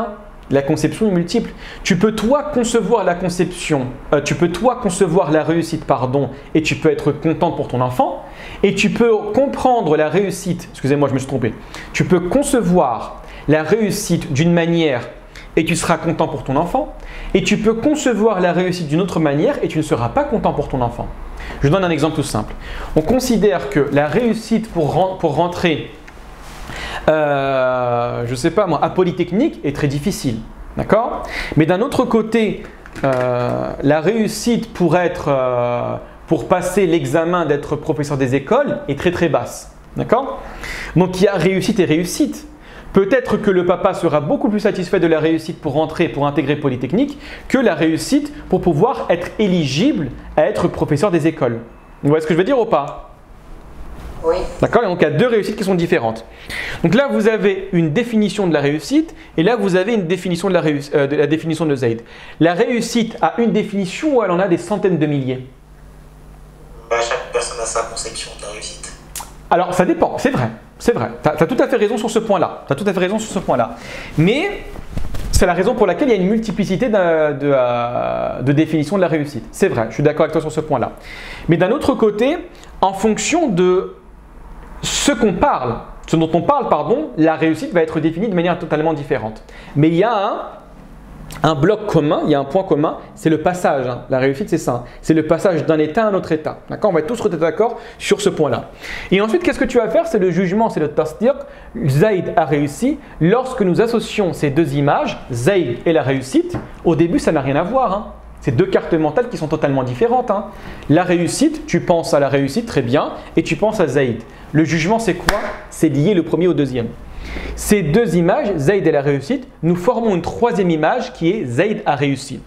S1: La conception est multiple. Tu peux toi concevoir la conception, tu peux toi concevoir la réussite, pardon, et tu peux être content pour ton enfant. Et tu peux comprendre la réussite, excusez-moi, je me suis trompé. Tu peux concevoir la réussite d'une manière et tu seras content pour ton enfant. Et tu peux concevoir la réussite d'une autre manière et tu ne seras pas content pour ton enfant. Je donne un exemple tout simple. On considère que la réussite pour rentrer, je ne sais pas moi, à Polytechnique est très difficile. D'accord? Mais d'un autre côté, la réussite pour passer l'examen d'être professeur des écoles est très très basse. D'accord? Donc il y a réussite et réussite. Peut-être que le papa sera beaucoup plus satisfait de la réussite pour rentrer, pour intégrer Polytechnique, que la réussite pour pouvoir être éligible à être professeur des écoles. Vous voyez ce que je veux dire ou pas?
S4: Oui.
S1: D'accord? Donc il y a deux réussites qui sont différentes. Donc là, vous avez une définition de la réussite et là, vous avez une définition de la définition de Zayd. La réussite a une définition ou elle en a des centaines de milliers?
S6: Chaque personne a sa conception de la réussite.
S1: Alors, ça dépend, c'est vrai. C'est vrai, tu as tout à fait raison sur ce point-là. Tu as tout à fait raison sur ce point-là. Mais c'est la raison pour laquelle il y a une multiplicité de définitions de la réussite. C'est vrai, je suis d'accord avec toi sur ce point-là. Mais d'un autre côté, en fonction de ce dont on parle, la réussite va être définie de manière totalement différente. Mais il y a un bloc commun, il y a un point commun, c'est le passage. La réussite, c'est ça. C'est le passage d'un état à un autre état. D'accord? On va être tous d'accord sur ce point-là. Et ensuite, qu'est-ce que tu vas faire? C'est le jugement, c'est le tasdiq. Zayd a réussi. Lorsque nous associons ces deux images, Zayd et la réussite, au début, ça n'a rien à voir. C'est deux cartes mentales qui sont totalement différentes. La réussite, tu penses à la réussite, très bien, et tu penses à Zayd. Le jugement, c'est quoi? C'est lié le premier au deuxième. Ces deux images, Zayd et la réussite, nous formons une troisième image qui est Zayd a réussi.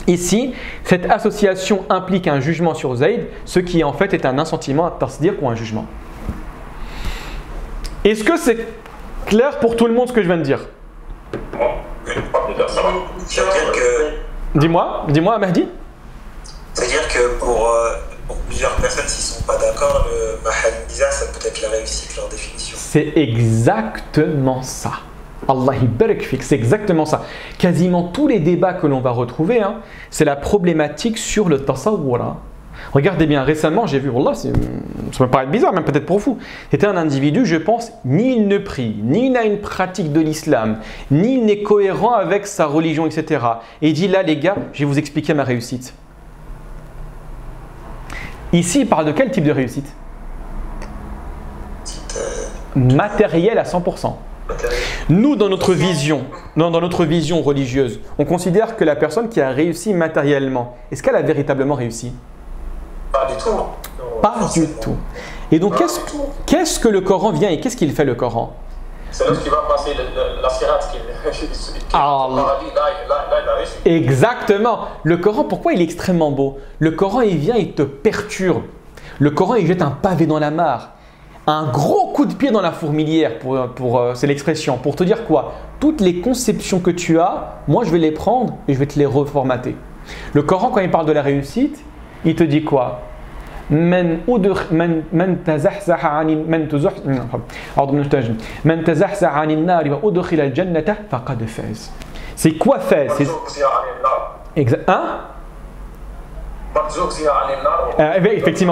S1: Ici, cette association implique un jugement sur Zayd, ce qui en fait est un assentiment, un tasdiq ou un jugement. Est-ce que c'est Clair pour tout le monde ce que je viens de dire.
S6: C'est-à-dire que,
S1: Dis-moi, Mahdi.
S6: c'est-à-dire que pour plusieurs personnes, s'ils ne sont pas d'accord, le mahadisa, ça peut être la réussite, leur définition.
S1: C'est exactement ça. Allah barak fik, c'est exactement ça. Quasiment tous les débats que l'on va retrouver, hein, c'est la problématique sur le tasawwur. Hein. Regardez bien, récemment, j'ai vu, Wallah, ça me paraît bizarre, même peut-être pour vous. C'était un individu, je pense, ni il ne prie, ni il n'a une pratique de l'islam, ni il n'est cohérent avec sa religion, etc. Et il dit là, les gars, je vais vous expliquer ma réussite. Ici, il parle de quel type de réussite? Matériel à 100%. Nous, dans notre vision religieuse, on considère que la personne qui a réussi matériellement, est-ce qu'elle a véritablement réussi?
S2: Pas du tout.
S1: Pas du tout. Et donc, qu'est-ce que le Coran vient et qu'est-ce qu'il fait le Coran?
S2: C'est lorsqu'il va passer la sirat qu'il il a réussi.
S1: Exactement. Le Coran, pourquoi il est extrêmement beau? Le Coran, il vient, il te perturbe. Le Coran, il jette un pavé dans la mare. Un gros coup de pied dans la fourmilière, c'est l'expression, pour te dire quoi? Toutes les conceptions que tu as, moi je vais les prendre et je vais te les reformater. Le Coran, quand il parle de la réussite, il te dit quoi? C'est quoi faz? Hein?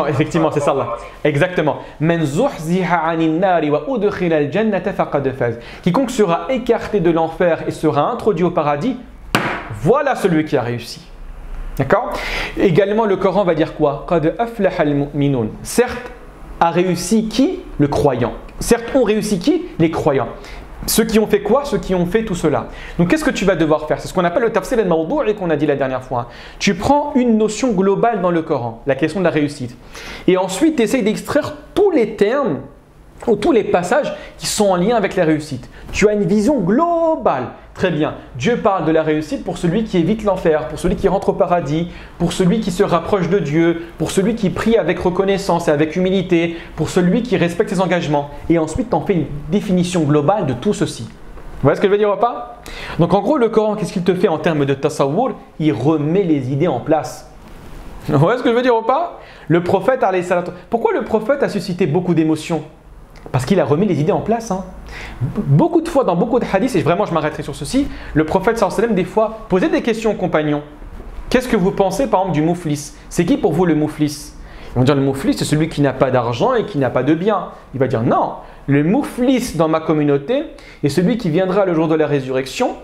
S1: Effectivement, c'est ça là. Exactement. Quiconque sera écarté de l'enfer et sera introduit au paradis, voilà celui qui a réussi. D'accord? Également, le Coran va dire quoi? Certes, a réussi qui? Le croyant. Certes, ont réussi qui? Les croyants. Ceux qui ont fait quoi? Ceux qui ont fait tout cela. Donc, qu'est-ce que tu vas devoir faire? C'est ce qu'on appelle le tafsir al-mawdou' qu'on a dit la dernière fois. Tu prends une notion globale dans le Coran, la question de la réussite. Et ensuite, tu essayes d'extraire tous les termes ou tous les passages qui sont en lien avec la réussite. Tu as une vision globale. Très bien. Dieu parle de la réussite pour celui qui évite l'enfer, pour celui qui rentre au paradis, pour celui qui se rapproche de Dieu, pour celui qui prie avec reconnaissance et avec humilité, pour celui qui respecte ses engagements. Et ensuite, tu en fais une définition globale de tout ceci. Vous voyez ce que je veux dire ou pas? Donc en gros, le Coran, qu'est-ce qu'il te fait en termes de tasawwur? Il remet les idées en place. Vous voyez ce que je veux dire ou pas? Le prophète, pourquoi le prophète a suscité beaucoup d'émotions? Parce qu'il a remis les idées en place. Hein. Beaucoup de fois, dans beaucoup de hadiths, et vraiment je m'arrêterai sur ceci, le prophète sallallahu alayhi wa sallam, des fois, posait des questions aux compagnons. Qu'est-ce que vous pensez par exemple du mouflis? C'est qui pour vous le mouflis? Ils vont dire le mouflis, c'est celui qui n'a pas d'argent et qui n'a pas de bien. Il va dire non, le mouflis dans ma communauté est celui qui viendra le jour de la résurrection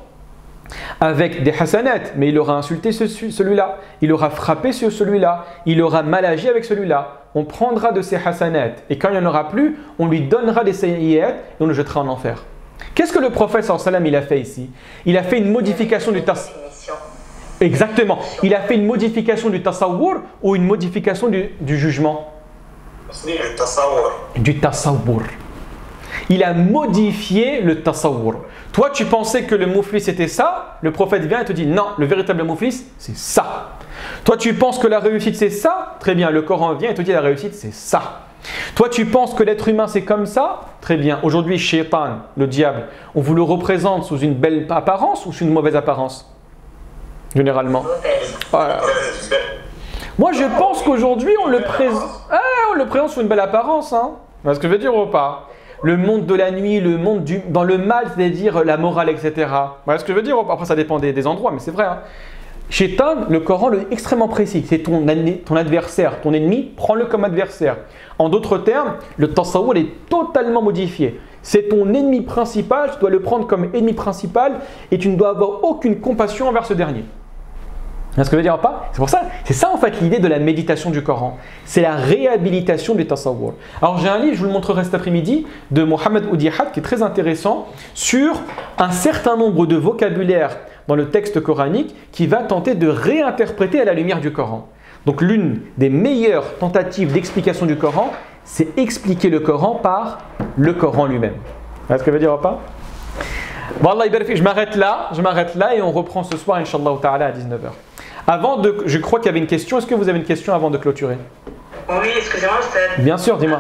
S1: avec des hasanat, mais il aura insulté celui-là, il aura frappé celui-là, il aura mal agi avec celui-là. On prendra de ses hasanat et quand il n'y en aura plus, on lui donnera des sayyi'at et on le jettera en enfer. Qu'est-ce que le prophète sallallahu alayhi wa sallam il a fait ici? Il a fait une modification du tasawwur. Exactement. Il a fait une modification du tasawwur ou une modification du jugement? Du tasawwur. Il a modifié le tasawwur. Toi, tu pensais que le mouflis c'était ça, le prophète vient et te dit non, le véritable mouflis c'est ça. Toi, tu penses que la réussite c'est ça, très bien, le Coran vient et te dit la réussite c'est ça. Toi, tu penses que l'être humain c'est comme ça, très bien. Aujourd'hui, Shaitan, le diable, on vous le représente sous une belle apparence ou sous une mauvaise apparence? Généralement. Voilà. Moi, je pense qu'aujourd'hui, on le présente sous une belle apparence. Hein. Vous voyez ce que je veux dire ou pas? Le monde de la nuit, le monde dans le mal, c'est-à-dire la morale, etc. Vous voyez ce que je veux dire? Après, ça dépend des endroits, mais c'est vrai. Hein. Shaitan, le Coran est extrêmement précis. C'est ton adversaire, ton ennemi, prends-le comme adversaire. En d'autres termes, le tasawwur est totalement modifié. C'est ton ennemi principal, tu dois le prendre comme ennemi principal et tu ne dois avoir aucune compassion envers ce dernier. Vous voyez ce que je veux dire ou pas? C'est pour ça, c'est ça en fait l'idée de la méditation du Coran. C'est la réhabilitation du tasawwur. Alors j'ai un livre, je vous le montrerai cet après-midi, de Mohamed Oudihat qui est très intéressant sur un certain nombre de vocabulaires dans le texte coranique qui va tenter de réinterpréter à la lumière du Coran. Donc l'une des meilleures tentatives d'explication du Coran, c'est expliquer le Coran par le Coran lui-même. Vous voyez ce que je veux dire ou pas? Bon, Allah je m'arrête là et on reprend ce soir, Inch'Allah ta'ala, à 19h. Je crois qu'il y avait une question. Est-ce que vous avez une question avant de clôturer?
S5: Oui, excusez-moi, Ustad.
S1: Bien sûr, dis-moi.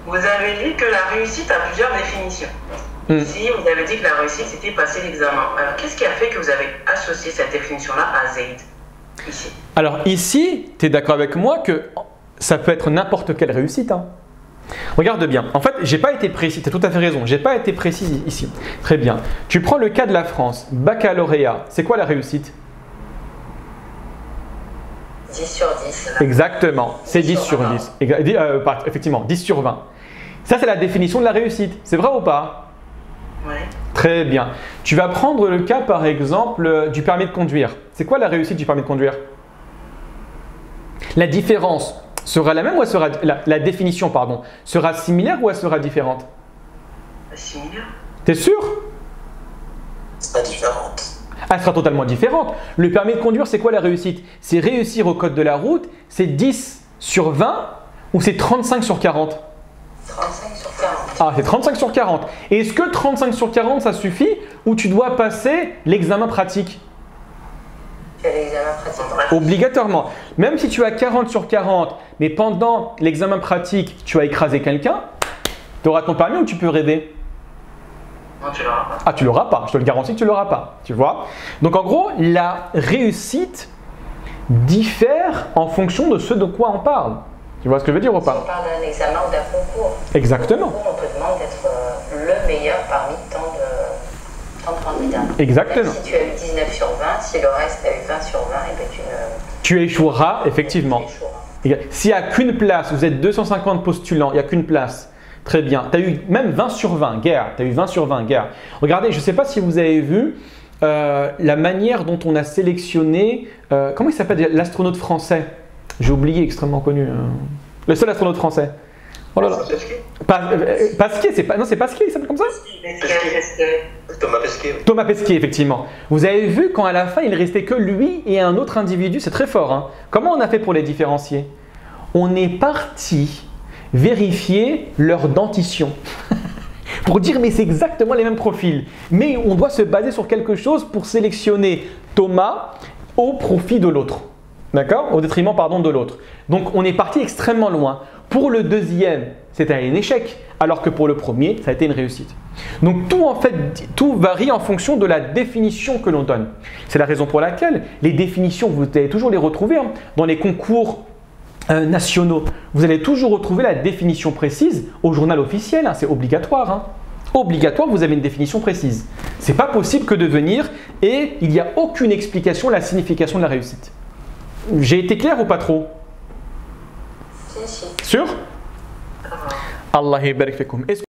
S5: Vous avez dit que la réussite a plusieurs définitions. Si vous avez dit que la réussite, c'était passer l'examen, alors qu'est-ce qui a fait que vous avez associé cette définition-là à Zayd ici?
S1: Alors ici, tu es d'accord avec moi que ça peut être n'importe quelle réussite. Hein. Regarde bien. En fait, j'ai pas été précis. Tu as tout à fait raison. J'ai pas été précis ici. Très bien. Tu prends le cas de la France. Baccalauréat. C'est quoi la réussite?
S4: 10 sur 10.
S1: Exactement. C'est 10 sur 10. Effectivement, 10 sur 20. Ça, c'est la définition de la réussite. C'est vrai ou pas?
S5: Oui.
S1: Très bien. Tu vas prendre le cas, par exemple, du permis de conduire. C'est quoi la réussite du permis de conduire? La différence sera la même ou elle sera, la définition, pardon, sera similaire ou elle sera différente?
S5: Similaire.
S1: T'es sûr?
S6: C'est pas différente.
S1: Elle sera totalement différente. Le permis de conduire, c'est quoi la réussite? C'est réussir au code de la route, c'est 10 sur 20 ou c'est 35 sur 40?
S4: 35 sur 40.
S1: Ah, c'est 35 sur 40. Et est-ce que 35 sur 40, ça suffit ou tu dois passer l'examen pratique?
S4: Tu as l'examen pratique.
S1: Obligatoirement. Même si tu as 40 sur 40, mais pendant l'examen pratique, tu as écrasé quelqu'un, tu auras ton permis ou tu peux rêver?
S5: Non, tu l'auras pas.
S1: Ah, tu l'auras pas. Je te le garantis que tu l'auras pas. Tu vois? Donc en gros, la réussite diffère en fonction de ce de quoi on parle. Tu vois ce que je veux dire ou
S4: Si
S1: pas?
S4: on parle d'un examen ou d'un concours.
S1: Exactement.
S4: Au concours, on te demande d'être le meilleur parmi tant de candidats.
S1: Exactement.
S4: Même si tu as eu 19 sur 20, si le reste a eu 20 sur 20, et ben
S1: Tu échoueras, effectivement.
S4: tu échoueras.
S1: S'il n'y a qu'une place, vous êtes 250 postulants, il n'y a qu'une place. Très bien. Tu as eu même 20 sur 20, guerre. Tu as eu 20 sur 20, guerre. Regardez, je ne sais pas si vous avez vu la manière dont on a sélectionné, comment il s'appelle l'astronaute français? J'ai oublié, extrêmement connu. Le seul astronaute français. Oh là là. Pasquier, c'est Pasquier, il s'appelle comme ça?
S6: Thomas Pesquet.
S1: Thomas Pesquet, effectivement. Vous avez vu quand à la fin, il restait que lui et un autre individu, c'est très fort. Hein. Comment on a fait pour les différencier? On est parti vérifier leur dentition. Pour dire, mais c'est exactement les mêmes profils. Mais on doit se baser sur quelque chose pour sélectionner Thomas au profit de l'autre. D'accord? Au détriment, pardon, de l'autre. Donc, on est parti extrêmement loin. Pour le deuxième, c'était un échec, alors que pour le premier, ça a été une réussite. Donc, tout varie en fonction de la définition que l'on donne. C'est la raison pour laquelle les définitions, vous allez toujours les retrouver hein, dans les concours nationaux. Vous allez toujours retrouver la définition précise au journal officiel. Hein, c'est obligatoire. Hein. Obligatoire, vous avez une définition précise. Ce n'est pas possible que de venir et il n'y a aucune explication de la signification de la réussite. J'ai été clair ou pas trop?
S4: Si.
S1: Sûr? Allah yabarak fikoum. Est-ce que